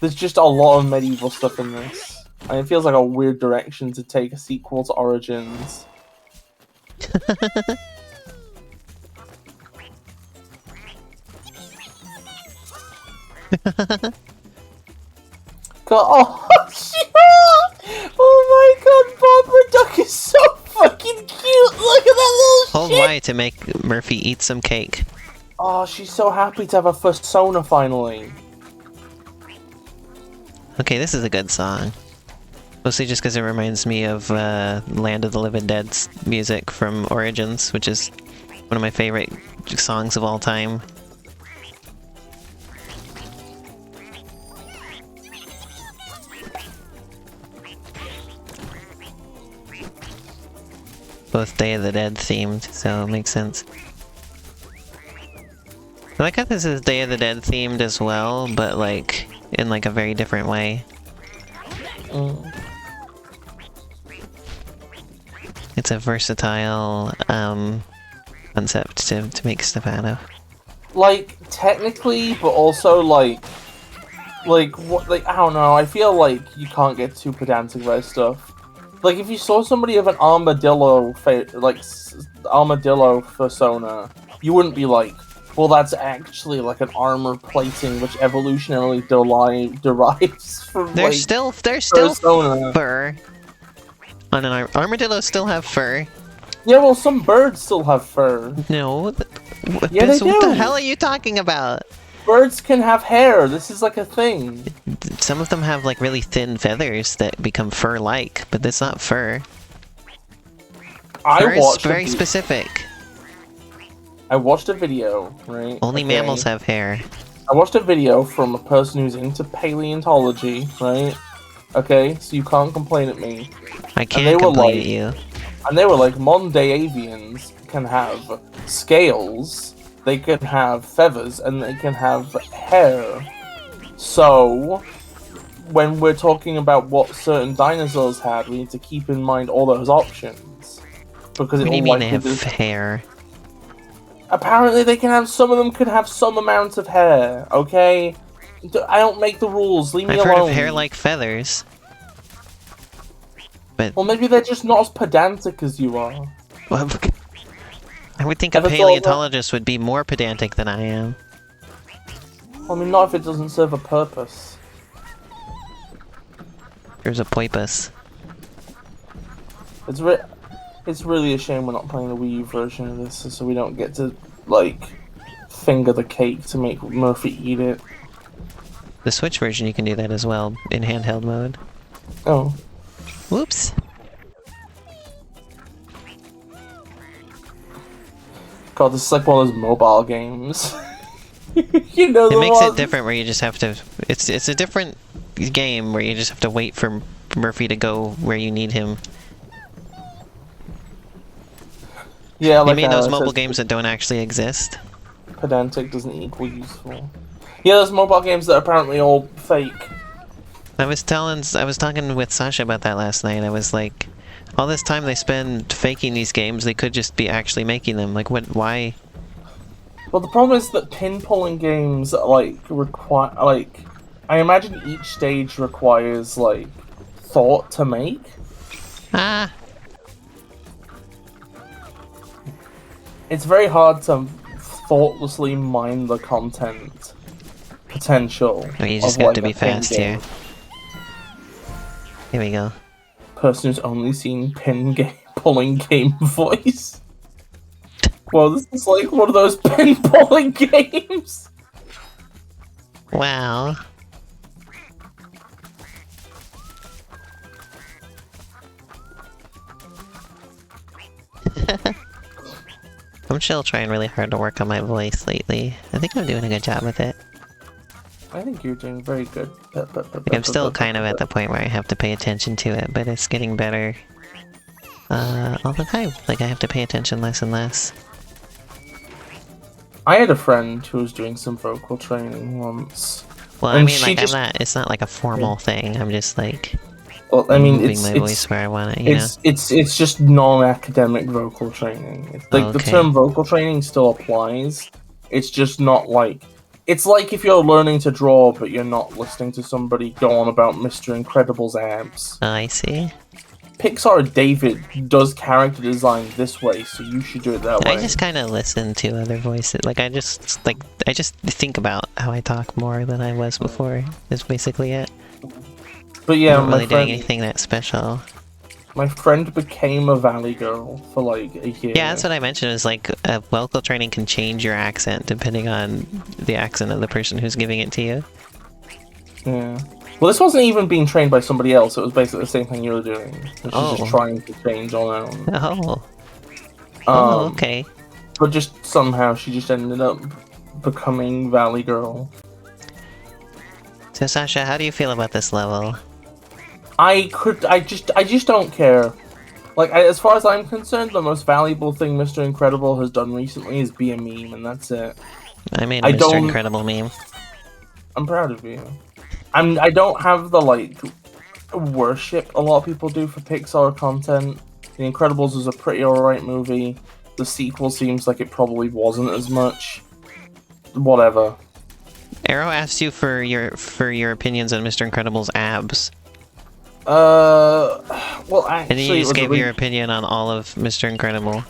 There's just a lot of medieval stuff in this. And it feels like a weird direction to take a sequel to Origins. Oh my god, Barbara Duck is so fucking cute! Look at that little Hold Y to make Murphy eat some cake. Oh, she's so happy to have a persona finally. Okay, this is a good song. Mostly just because it reminds me of Land of the Living Dead's music from Origins, which is one of my favorite songs of all time. Both Day of the Dead themed, so it makes sense. I like how this is Day of the Dead themed as well, but like, in like a very different way. It's a versatile concept to make stuff out of. Like, technically, but also like what? Like, I don't know. I feel like you can't get too pedantic about stuff. Like, if you saw somebody with an armadillo armadillo persona, you wouldn't be like, well, that's actually like an armor plating which evolutionarily derives from. There's like, still fur. On an armadillos still have fur. Yeah, well, some birds still have fur. No. Yeah, they do. What the hell are you talking about? Birds can have hair. This is like a thing. Some of them have like really thin feathers that become fur-like, but that's not fur. Fur is very specific. I watched a video, right? Only mammals have hair. I watched a video from a person who's into paleontology, right? Okay, so you can't complain at me. I can't complain at you. And they were like, modern day avians can have scales, they can have feathers, and they can have hair. So, when we're talking about what certain dinosaurs had, we need to keep in mind all those options. Because what do you mean they have hair? Apparently they can have, some of them could have some amount of hair, okay? I don't make the rules, leave me alone. I've heard of hair like feathers. But... well, maybe they're just not as pedantic as you are. Well, I would think a paleontologist would be more pedantic than I am. I mean, not if it doesn't serve a purpose. There's a poipus. It's really a shame we're not playing the Wii U version of this, so we don't get to, like, finger the cake to make Murphy eat it. The Switch version, you can do that as well, in handheld mode. Oh. Whoops. God, this is like one of those mobile games. You know, it makes it different where you just have to... It's a different game where you just have to wait for Murphy to go where you need him. Yeah, like they made those mobile games that don't actually exist. Pedantic doesn't equal useful. Yeah, those mobile games that are apparently all fake. I was talking with Sasha about that last night. I was like, all this time they spend faking these games, they could just be actually making them. Like, why? Well, the problem is that pin-pulling games, like, require, like, I imagine each stage requires, like, thought to make. Ah. It's very hard to thoughtlessly mine the content potential. Or you just of, got like, to be a pin fast game. here. Here we go. Person who's only seen pin game pulling game voice. Well, this is like one of those pin pulling games. Wow. I'm still trying really hard to work on my voice lately. I think I'm doing a good job with it. I think you're doing very good. Like, I'm still kind of at the point where I have to pay attention to it, but it's getting better all the time. Like, I have to pay attention less and less. I had a friend who was doing some vocal training once. Well, and I mean, she like, just, it's not like a formal thing. I'm just like well, I mean, moving my voice where I want it, you know? it's just non-academic vocal training. It's like the Okay. term vocal training still applies. It's just not like, it's like if you're learning to draw, but you're not listening to somebody go on about Mr. Incredible's abs. Oh, I see. Pixar David does character design this way, so you should do it that way. I just kind of listen to other voices. Like, I just think about how I talk more than I was before. That's basically it. But yeah, I'm not really doing anything that special. My friend became a Valley girl for like a year. Yeah, that's what I mentioned, is like, vocal training can change your accent depending on the accent of the person who's giving it to you. Yeah. Well, this wasn't even being trained by somebody else. It was basically the same thing you were doing. Which is just trying to change on her own. Oh, okay. But just somehow she just ended up becoming Valley Girl. So Sasha, how do you feel about this level? I just don't care. Like, as far as I'm concerned, the most valuable thing Mr. Incredible has done recently is be a meme, and that's it. I made a Mr. Incredible meme. I'm proud of you. I don't have the, like, worship a lot of people do for Pixar content. The Incredibles was a pretty alright movie. The sequel seems like it probably wasn't as much. Whatever. Arrow asked you for your opinions on Mr. Incredible's abs. Well, actually, And then you just gave your opinion on all of Mr. Incredible.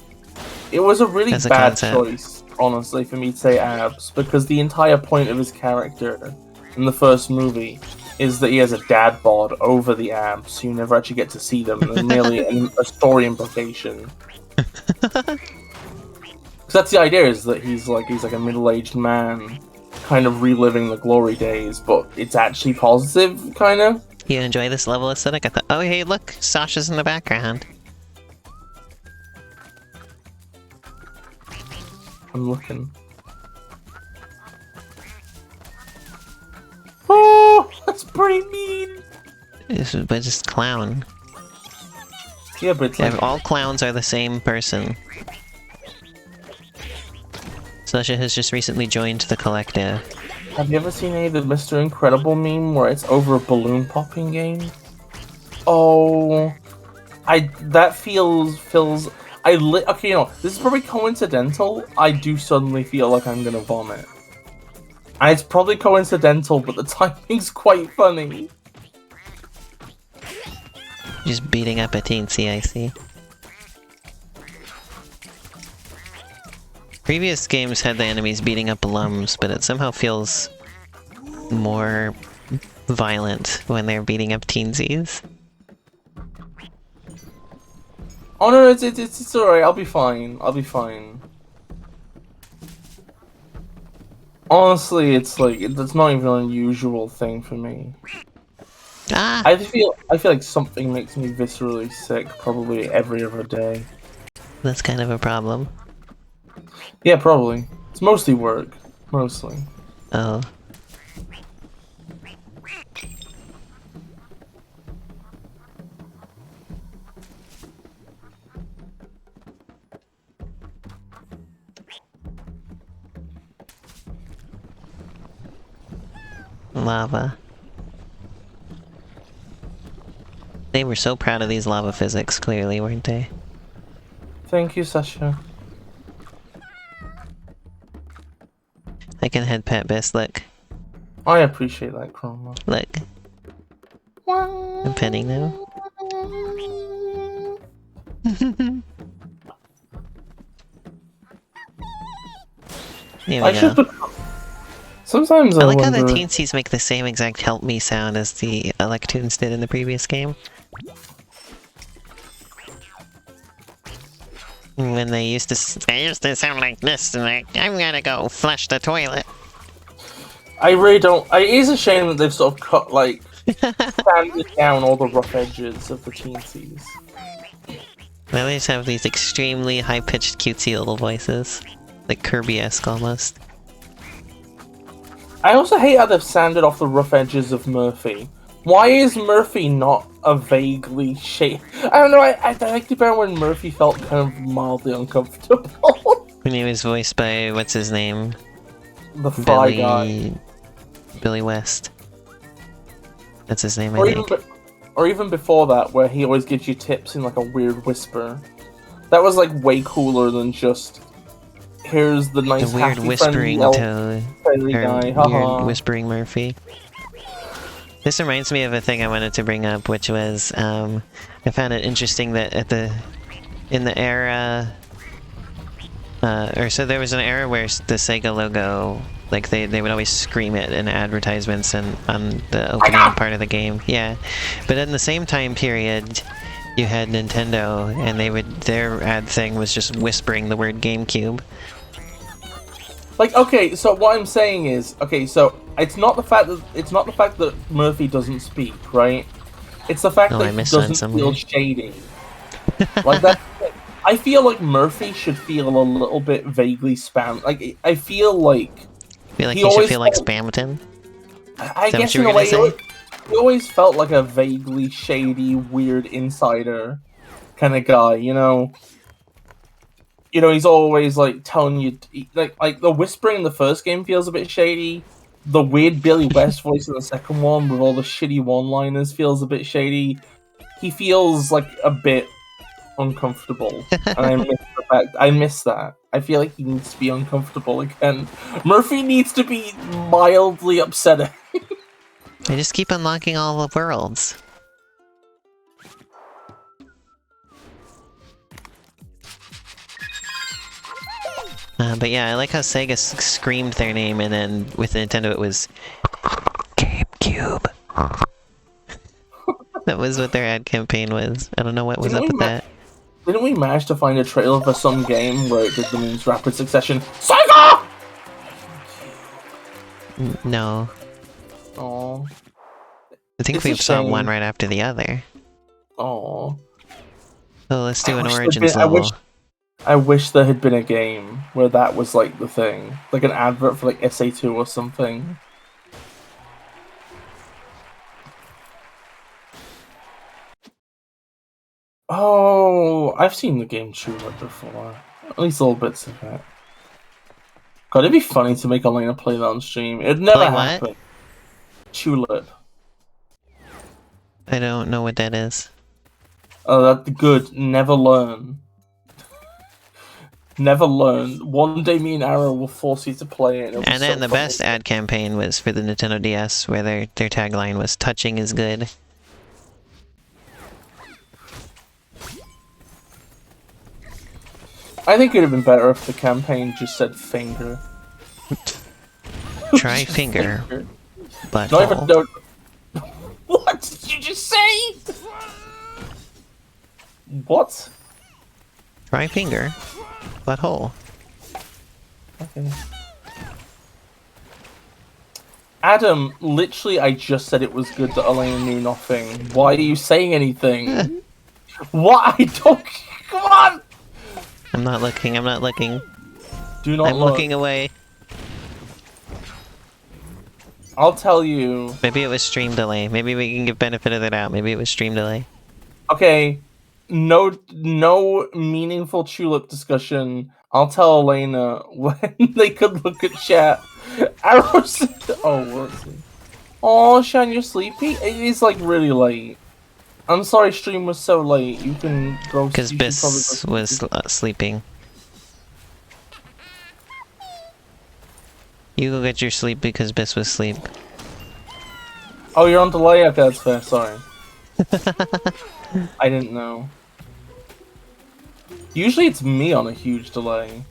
It was a really as a bad concept. choice, honestly, for me to say abs, because the entire point of his character in the first movie is that he has a dad bod over the abs, so you never actually get to see them. They're merely a story implication. Because that's the idea, is that he's like a middle-aged man, kind of reliving the glory days, but it's actually positive, kind of. You enjoy this level aesthetic? I thought, oh hey, look, Sasha's in the background. I'm looking. Oh, that's pretty mean. But just clown. Yeah, but it's like, All clowns are the same person. Sasha has just recently joined the collective. have you ever seen any of the Mr. Incredible meme where it's over a balloon popping game? Oh, that feels. Okay, you know, this is probably coincidental. I do suddenly feel like I'm gonna vomit. And it's probably coincidental, but the timing's quite funny. Just beating up a teensy, I see. Previous games had the enemies beating up lums, but it somehow feels more violent when they're beating up teensies. Oh no, it's alright. I'll be fine. I'll be fine. Honestly, it's like that's not even an unusual thing for me. Ah! I feel like something makes me viscerally sick probably every other day. That's kind of a problem. Yeah, probably. It's mostly work. Mostly. Oh. Lava. They were so proud of these lava physics, clearly, weren't they? Thank you, Sasha. I can head pet Biss, look. I appreciate that, Chroma. Look. I'm petting now. Here we go. Sometimes I I like how wonder... the teensies make the same exact help me sound as the Electoons did in the previous game. When they used to sound like this, and I'm gonna go flush the toilet. I really don't... It is a shame that they've sort of cut, like, sanded down all the rough edges of the teensies. They always have these extremely high-pitched, cutesy little voices. Like Kirby-esque, almost. I also hate how they've sanded off the rough edges of Murphy. Why is Murphy not a vaguely shade? I don't know, I liked it better when Murphy felt kind of mildly uncomfortable. When he was voiced by, what's his name? The Fry guy. Billy West. That's his name, I think. Or even before that, where he always gives you tips in like a weird whisper. That was like way cooler than just... Here's the nice, the weird whispering guy. Weird whispering Murphy. This reminds me of a thing I wanted to bring up, which was I found it interesting that in the era, so there was an era where the Sega logo, like they would always scream it in advertisements and on the opening part of the game. Yeah, but in the same time period, you had Nintendo, and their ad thing was just whispering the word GameCube. Like, okay, so what I'm saying is, okay, so it's not the fact that Murphy doesn't speak, right? It's the fact that he doesn't feel shady. Like that. I feel like Murphy should feel a little bit vaguely spam. Like I feel like he should feel like Spamton. I guess in a way, he always felt like a vaguely shady, weird insider kind of guy, you know. You know, he's always like telling you, like the whispering in the first game feels a bit shady. The weird Billy West voice in the second one with all the shitty one-liners feels a bit shady. He feels like a bit uncomfortable, and I miss that. I feel like he needs to be uncomfortable again. Murphy needs to be mildly upsetting. They just keep unlocking all the worlds. But yeah, I like how Sega screamed their name, and then with Nintendo it was GameCube. That was what their ad campaign was. I don't know what was up with that. Didn't we manage to find a trailer for some game where it did the names rapid succession? Saga! No. Oh. I think we saw one right after the other. Oh. So let's do an Origins level. I wish there had been a game where that was like the thing. Like an advert for like SA2 or something. Oh, I've seen the game Tulip before. At least little bits of it. God, it'd be funny to make Elena play that on stream. It'd never happen. Tulip. I don't know what that is. Oh, that's good. Never learn. Never learn. One day me and Arrow will force you to play it. And then the best ad campaign was for the Nintendo DS, where their tagline was "Touching is good." I think it'd have been better if the campaign just said finger. Try finger. But what did you just say? What? Try finger. Butthole. Okay. Adam, literally I just said it was good that Elena knew nothing. Why are you saying anything? What? I don't... Come on! I'm not looking, I'm not looking. Do not I'm looking away. I'll tell you... Maybe it was stream delay. Maybe we can give benefit of the doubt. Maybe it was stream delay. Okay. No meaningful Tulip discussion. I'll tell Elena when they could look at chat. Arrows. Oh, what's it? Oh, Shan, you're sleepy? It is like really late. I'm sorry stream was so late. You can go... Because Bis was sleeping. You go get your sleep because Bis was asleep. Oh, you're on delay? Okay, that's fair. Sorry. I didn't know. Usually it's me on a huge delay.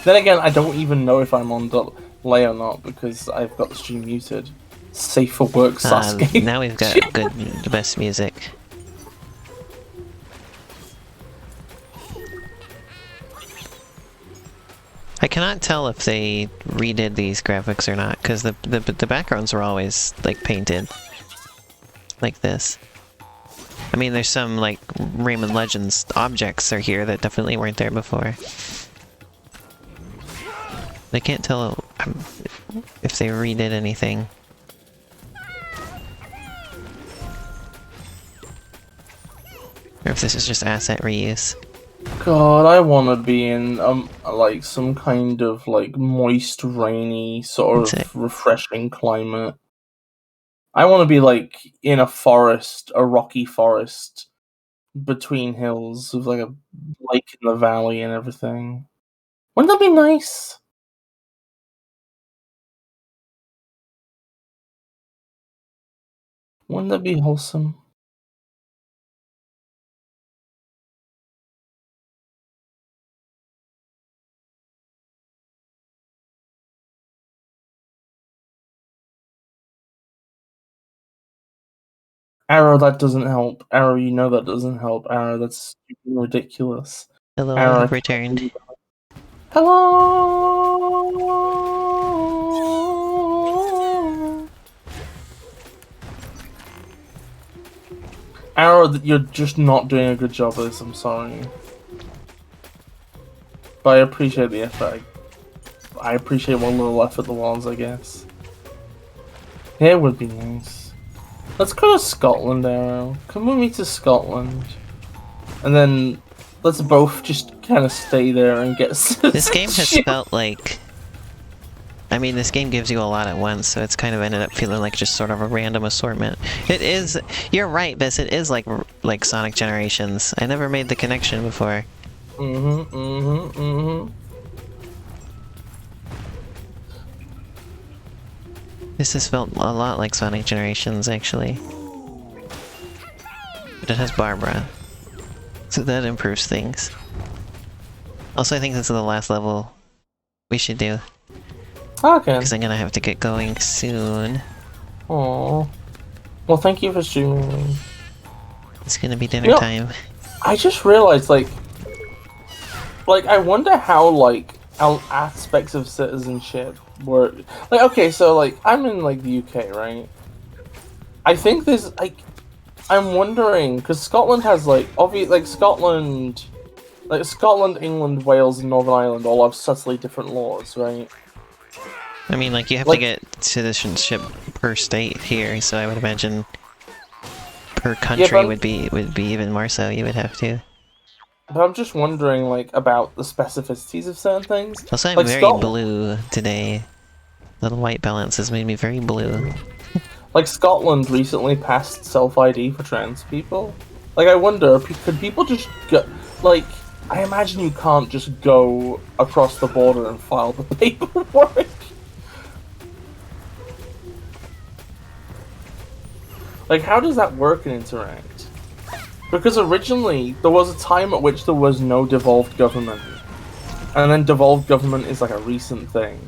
Then again, I don't even know if I'm on delay or not because I've got the stream muted. Safe for work, Sasuke. Now we've got the best music. I cannot tell if they redid these graphics or not, because the backgrounds were always, like, painted. Like this. I mean, there's some, like, Rayman Legends objects are here that definitely weren't there before. I can't tell if they redid anything. Or if this is just asset reuse. God, I want to be in like some kind of like moist, rainy, sort of refreshing climate. I want to be like in a forest, a rocky forest between hills with like a lake in the valley and everything. Wouldn't that be nice? Wouldn't that be wholesome? Arrow, that doesn't help. Arrow, you know that doesn't help. Arrow, that's ridiculous. Hello, Arrow, I have returned. Hello! Arrow, you're just not doing a good job of this, I'm sorry. But I appreciate the effort. I appreciate one little effort there was, I guess. Yeah, it would be nice. Let's go to Scotland, Arrow. Come with me to Scotland. And then let's both just kind of stay there and get This game has felt like... I mean, this game gives you a lot at once, so it's kind of ended up feeling like just sort of a random assortment. It is... You're right, Biss, it is like Sonic Generations. I never made the connection before. This has felt a lot like Sonic Generations, actually. But it has Barbara. So that improves things. Also, I think this is the last level we should do. Okay. Because I'm gonna have to get going soon. Aww. Well, thank you for streaming. It's gonna be dinner time. I just realized, like, I wonder how, like, how aspects of citizenship work. Like, okay, so, like, I'm in, like, the UK, right? I think there's, like, I'm wondering, because Scotland has, like, Scotland, England, Wales, and Northern Ireland all have subtly different laws, right? I mean, like, you have to get citizenship per state here, so I would imagine per country would be even more so. You would have to. But I'm just wondering, like, about the specificities of certain things. Also, I'm like very blue today. The white balance has made me very blue. Like, Scotland recently passed self-ID for trans people. Like, I wonder, could people just go... Like, I imagine you can't just go across the border and file the paperwork. Like, how does that work and interact? Because originally, there was a time at which there was no devolved government. And then devolved government is like a recent thing.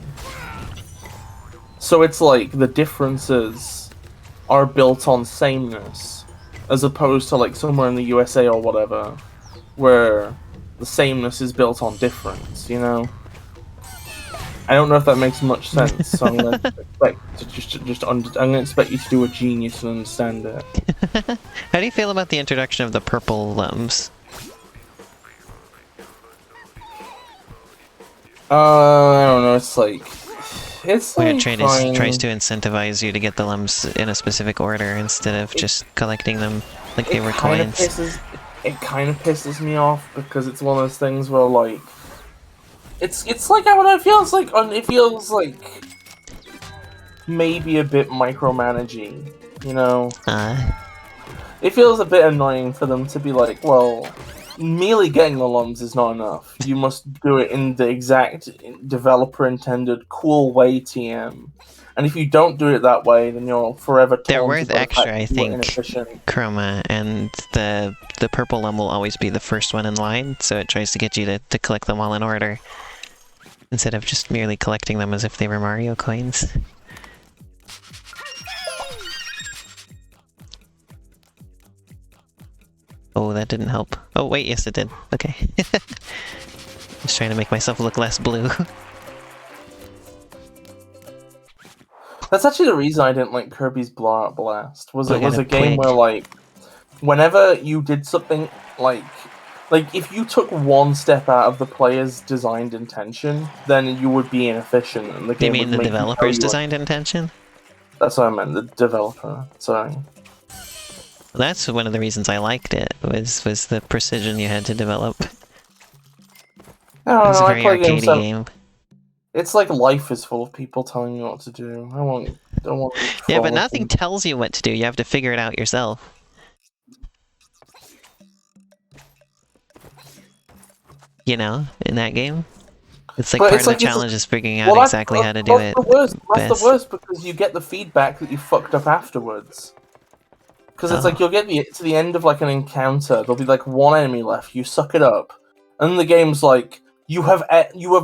So it's like, the differences are built on sameness. As opposed to like somewhere in the USA or whatever, where the sameness is built on difference, you know? I don't know if that makes much sense, so I'm gonna expect you to do a genius and understand it. How do you feel about the introduction of the purple lums? I don't know, it's like when it tries to incentivize you to get the lums in a specific order instead of just collecting them like they were coins. It kind of pisses me off because it's one of those things where like it's like it feels like maybe a bit micromanaging, you know? It feels a bit annoying for them to be like, well, merely getting the lums is not enough. You must do it in the exact developer-intended cool way, TM. And if you don't do it that way, then you're forever taunted. They're worth extra, I think, Chroma, and the purple lum will always be the first one in line, so it tries to get you to collect them all in order. instead of just merely collecting them as if they were Mario coins. Oh, that didn't help. Oh wait, yes it did. Okay. Just trying to make myself look less blue. That's actually the reason I didn't like Kirby's Blowout Blast. Was it was a game twig. where like, whenever you did something like if you took one step out of the player's designed intention, then you would be inefficient, and the game You mean would the make developer's you designed intention? That's what I meant. The developer. Sorry. That's one of the reasons I liked it. Was the precision you had to develop. I don't It was know. a I very play games. arcadey game. It's like life is full of people telling you what to do. I don't want. Yeah, but nothing tells you what to do. You have to figure it out yourself. You know, in that game, it's like part of the challenge is figuring out exactly how to do it. That's the worst because you get the feedback that you fucked up afterwards. Because it's like you'll get to the end of like an encounter, there'll be like one enemy left. You suck it up, and the game's like, you have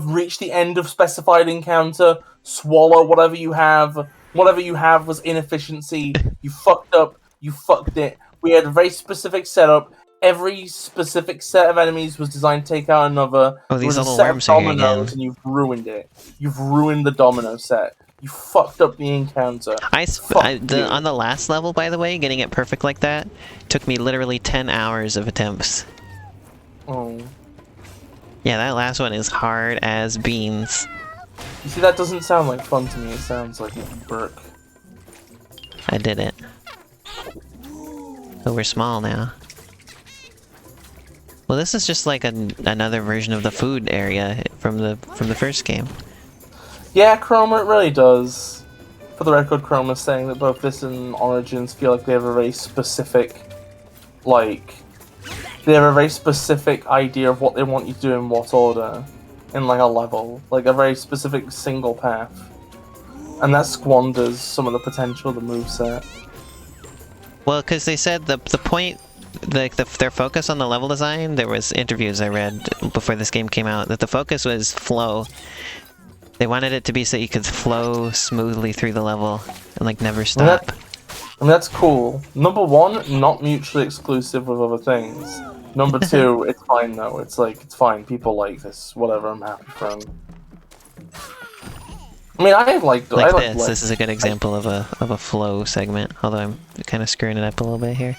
reached the end of specified encounter. Swallow whatever you have. Whatever you have was inefficiency. You fucked up. You fucked it. We had a very specific setup. Every specific set of enemies was designed to take out another. Oh, these little set worms of are here again. dominoes, and you've ruined it. You've ruined the domino set. You fucked up the encounter. On the last level, by the way, getting it perfect like that took me literally 10 hours of attempts. Oh. Yeah, that last one is hard as beans. You see, that doesn't sound like fun to me. It sounds like work. I did it. But we're small now. Well, this is just like another version of the food area from the first game. Yeah, Chroma, it really does. For the record, Chroma's saying that both this and Origins feel like they have a very specific, they have a very specific idea of what they want you to do in what order, in like a level, like a very specific single path, and that squanders some of the potential of the moveset. Well, because they said the point, their focus on the level design. There was interviews I read before this game came out that the focus was flow. They wanted it to be so you could flow smoothly through the level and like never stop. I mean, that's cool. Number one, not mutually exclusive with other things. Number two, it's fine though. It's like, it's fine. People like this. Whatever, I'm happy for them. I mean, I like this. This is a good example of a flow segment. Although I'm kind of screwing it up a little bit here.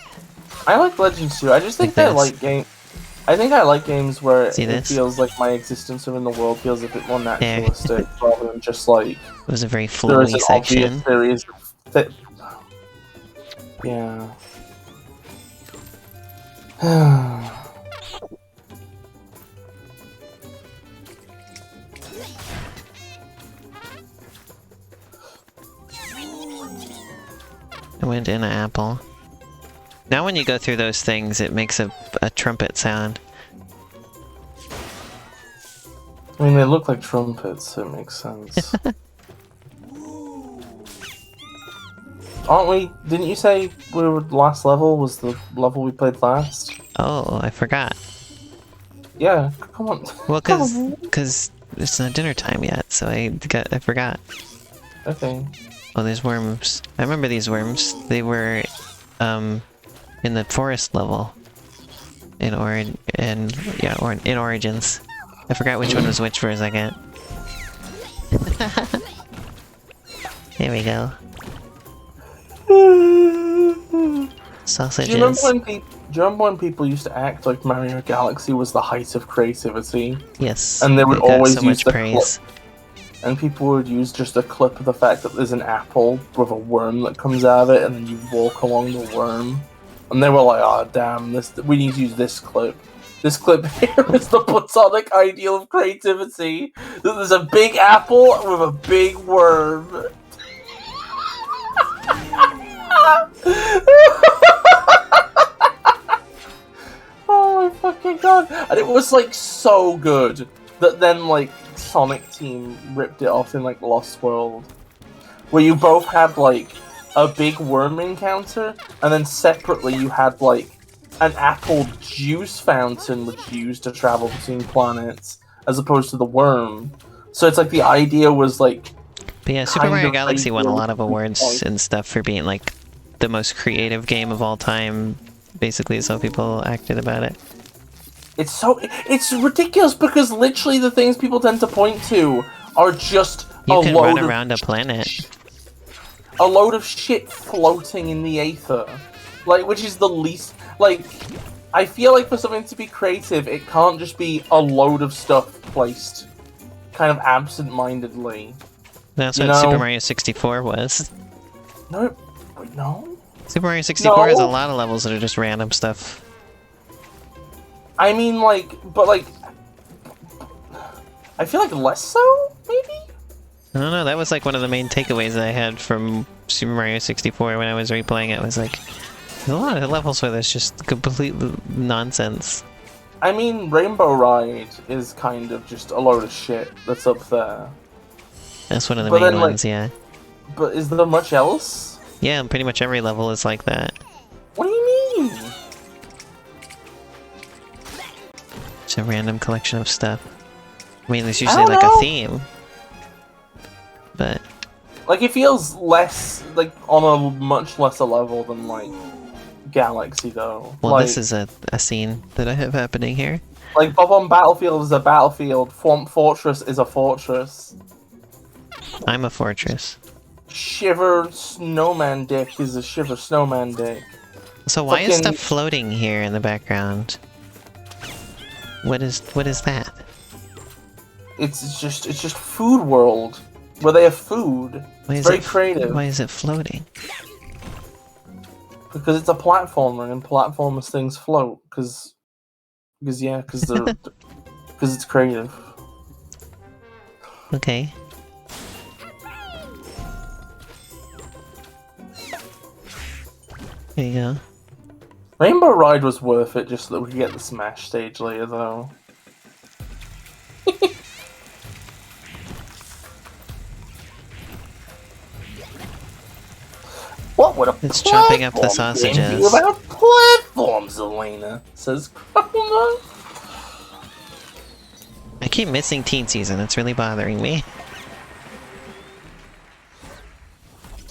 I like Legends too. I just think I like games where it feels like my existence within the world feels a bit more naturalistic rather than just like it was a very flowy section. Yeah. I went in an apple. Now when you go through those things, it makes a trumpet sound. I mean, they look like trumpets, so it makes sense. Aren't we? Didn't you say we were last level was the level we played last? Oh, I forgot. Yeah, come on. Well, cause it's not dinner time yet, so I forgot. Okay. Oh, there's worms. I remember these worms. They were, in the forest level. In Origins. I forgot which one was which for a second. There we go. Sausages. Do you remember when people used to act like Mario Galaxy was the height of creativity? Yes. And they would always so use much praise. And people would use just a clip of the fact that there's an apple with a worm that comes out of it, and then you walk along the worm. And they were like, "Oh damn, we need to use this clip. This clip here is the platonic ideal of creativity. That there's a big apple with a big worm." Oh my fucking god! And it was like so good that then like Sonic Team ripped it off in like Lost World, where you both had like a big worm encounter, and then separately you had like an apple juice fountain which you used to travel between planets, as opposed to the worm. So it's like the idea was like. But yeah, Super Mario Galaxy won a lot of ideal. awards and stuff for being like the most creative game of all time. Basically, so people acted about it. It's ridiculous because literally the things people tend to point to are just you can run around a planet. A load of shit floating in the aether. Like, which is the least... Like, I feel like for something to be creative, it can't just be a load of stuff placed kind of absent-mindedly. That's what Super Mario 64 was. No, wait, no? Super Mario 64 has a lot of levels that are just random stuff. I mean, like, but like... I feel like less so, maybe? I don't know, that was like one of the main takeaways that I had from Super Mario 64 when I was replaying it. Was like, there's a lot of levels where there's just complete nonsense. I mean, Rainbow Ride is kind of just a load of shit that's up there. That's one of the main ones, yeah. But is there much else? Yeah, pretty much every level is like that. What do you mean? It's a random collection of stuff. I mean, there's usually like a theme. But... Like, it feels less, like, on a much lesser level than, like, Galaxy, though. Well, like, this is a scene that I have happening here. Like, Bob-omb Battlefield is a battlefield, Thwomp Fortress is a fortress. I'm a fortress. Shiver Snowman Dick is a Shiver Snowman Dick. So why is stuff floating here in the background? What is that? It's just Food World, where they have food. It's very creative. Why is it floating? Because it's a platformer, and platformers things float. Because it's creative. Okay. There you go. Rainbow Ride was worth it just so that we could get the Smash stage later, though. What would a It's chopping up the sausages. About platforms, Elena, says Chroma. I keep missing Teen Season, it's really bothering me.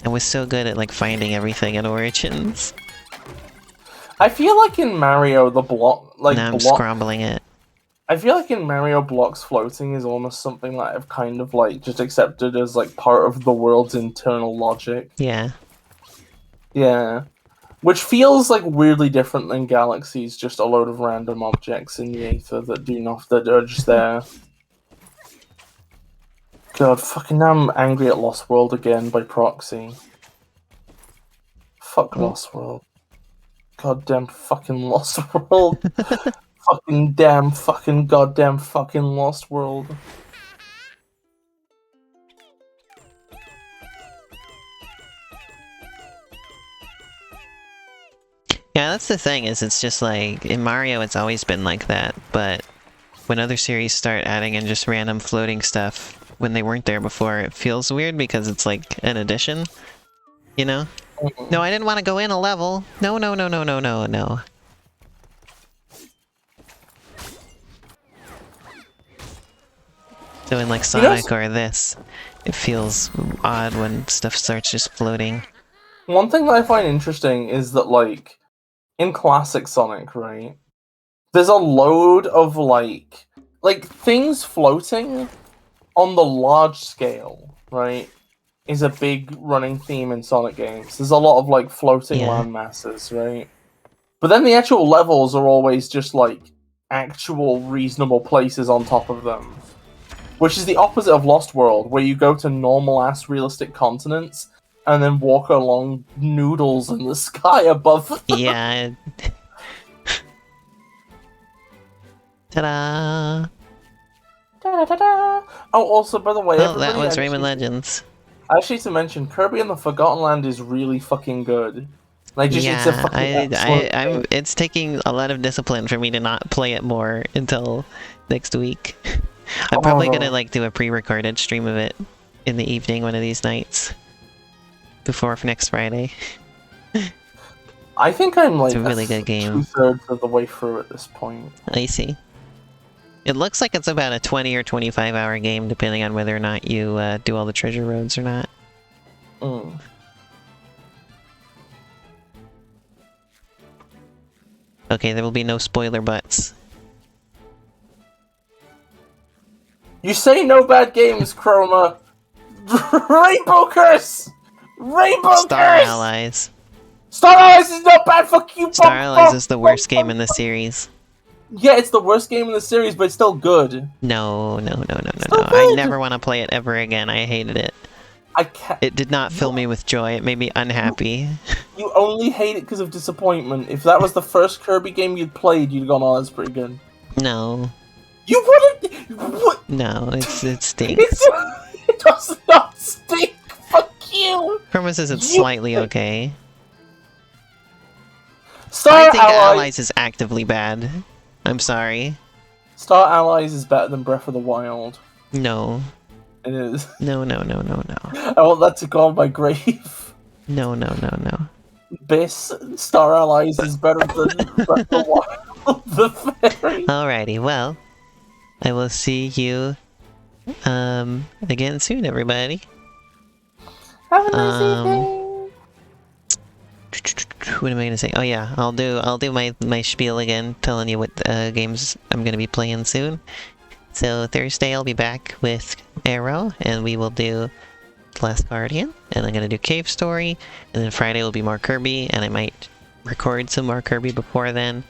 I was so good at like finding everything at Origins. I feel like in Mario the block now I'm scrambling it. I feel like in Mario blocks floating is almost something that I've kind of like just accepted as like part of the world's internal logic. Yeah. Yeah. Which feels like weirdly different than Galaxy's just a load of random objects in the aether that are just there. God, fucking now I'm angry at Lost World again by proxy. Fuck Lost World. Goddamn fucking Lost World. Fucking damn fucking goddamn fucking Lost World. Yeah, that's the thing, is it's just like, in Mario it's always been like that, but when other series start adding in just random floating stuff when they weren't there before, it feels weird because it's like an addition, you know? No, I didn't want to go in a level. No, no, no, no, no, no, no. So in like Sonic or this, it feels odd when stuff starts just floating. One thing that I find interesting is that, like, in classic Sonic, right, there's a load of, like things floating on the large scale, right, is a big running theme in Sonic games. There's a lot of, like, floating land masses, right? But then the actual levels are always just, like, actual reasonable places on top of them. Which is the opposite of Lost World, where you go to normal-ass realistic continents and then walk along noodles in the sky above them. Yeah. Ta-da! Da-da-da-da. Oh, also, by the way, oh, that was Rayman Legends. Actually, to mention, Kirby and the Forgotten Land is really fucking good. Like, just, yeah, it's a fucking excellent it's taking a lot of discipline for me to not play it more until next week. I'm probably gonna like do a pre-recorded stream of it in the evening one of these nights before next Friday. I think I'm like it's a really good game. 2/3 of the way through at this point. I see. It looks like it's about a 20 or 25 hour game, depending on whether or not you do all the treasure roads or not. Mm. Okay, there will be no spoiler butts. You say no bad games, Chroma. Rainbow Curse! Rainbow Star Curse! Allies. Star Allies is not bad, fuck you! Star Allies is the worst game in the series. Yeah, it's the worst game in the series, but it's still good. No. So I good. never want to play it ever again. I hated it. I can't. It did not fill me with joy. It made me unhappy. You only hate it because of disappointment. If that was the first Kirby game you'd played, you'd have gone, oh, that's pretty good. No. You wouldn't. What? No, it stinks. It does not stink. Fuck you. Chroma says it's slightly okay. Star I think Allies. Allies is actively bad. I'm sorry. Star Allies is better than Breath of the Wild. No. It is. No. I want that to go on my grave. No. Star Allies is better than Breath of the Wild. The Fairy. Alrighty, well, I will see you again soon, everybody. Have a nice evening. What am I gonna say? Oh yeah, I'll do my spiel again, telling you what games I'm gonna be playing soon. So Thursday I'll be back with Arrow, and we will do The Last Guardian, and I'm gonna do Cave Story, and then Friday will be more Kirby, and I might record some more Kirby before then.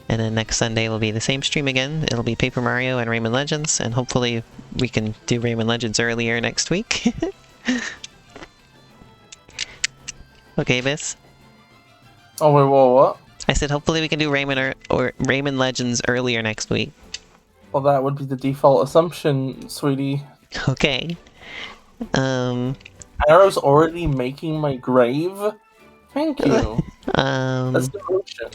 And then next Sunday will be the same stream again. It'll be Paper Mario and Rayman Legends, and hopefully we can do Rayman Legends earlier next week. Okay, Bis? Oh wait, what? I said hopefully we can do Rayman or Rayman Legends earlier next week. Well, that would be the default assumption, sweetie. Okay. Arrow's already making my grave. Thank you. That's devotion.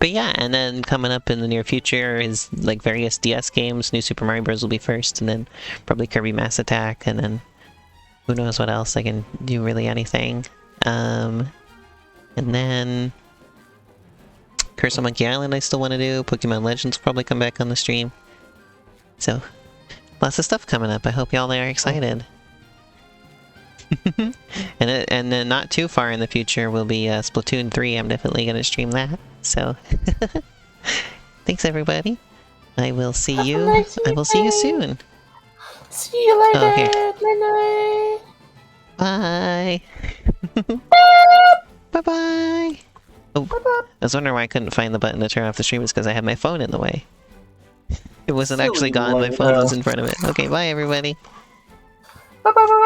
But yeah, and then coming up in the near future is like various DS games. New Super Mario Bros. Will be first, and then probably Kirby Mass Attack, and then who knows what else I can do, really anything. And then Curse on Monkey Island I still want to do. Pokemon Legends will probably come back on the stream. So, lots of stuff coming up. I hope y'all are excited. And then not too far in the future will be Splatoon 3. I'm definitely going to stream that. So, thanks everybody. I will see you. I will see you soon. See you later. Oh, here. Night-night. Bye. Bye-bye. Oh, I was wondering why I couldn't find the button to turn off the stream. It's because I had my phone in the way. It wasn't actually gone. My phone was in front of it. Okay, bye everybody. Bye-bye.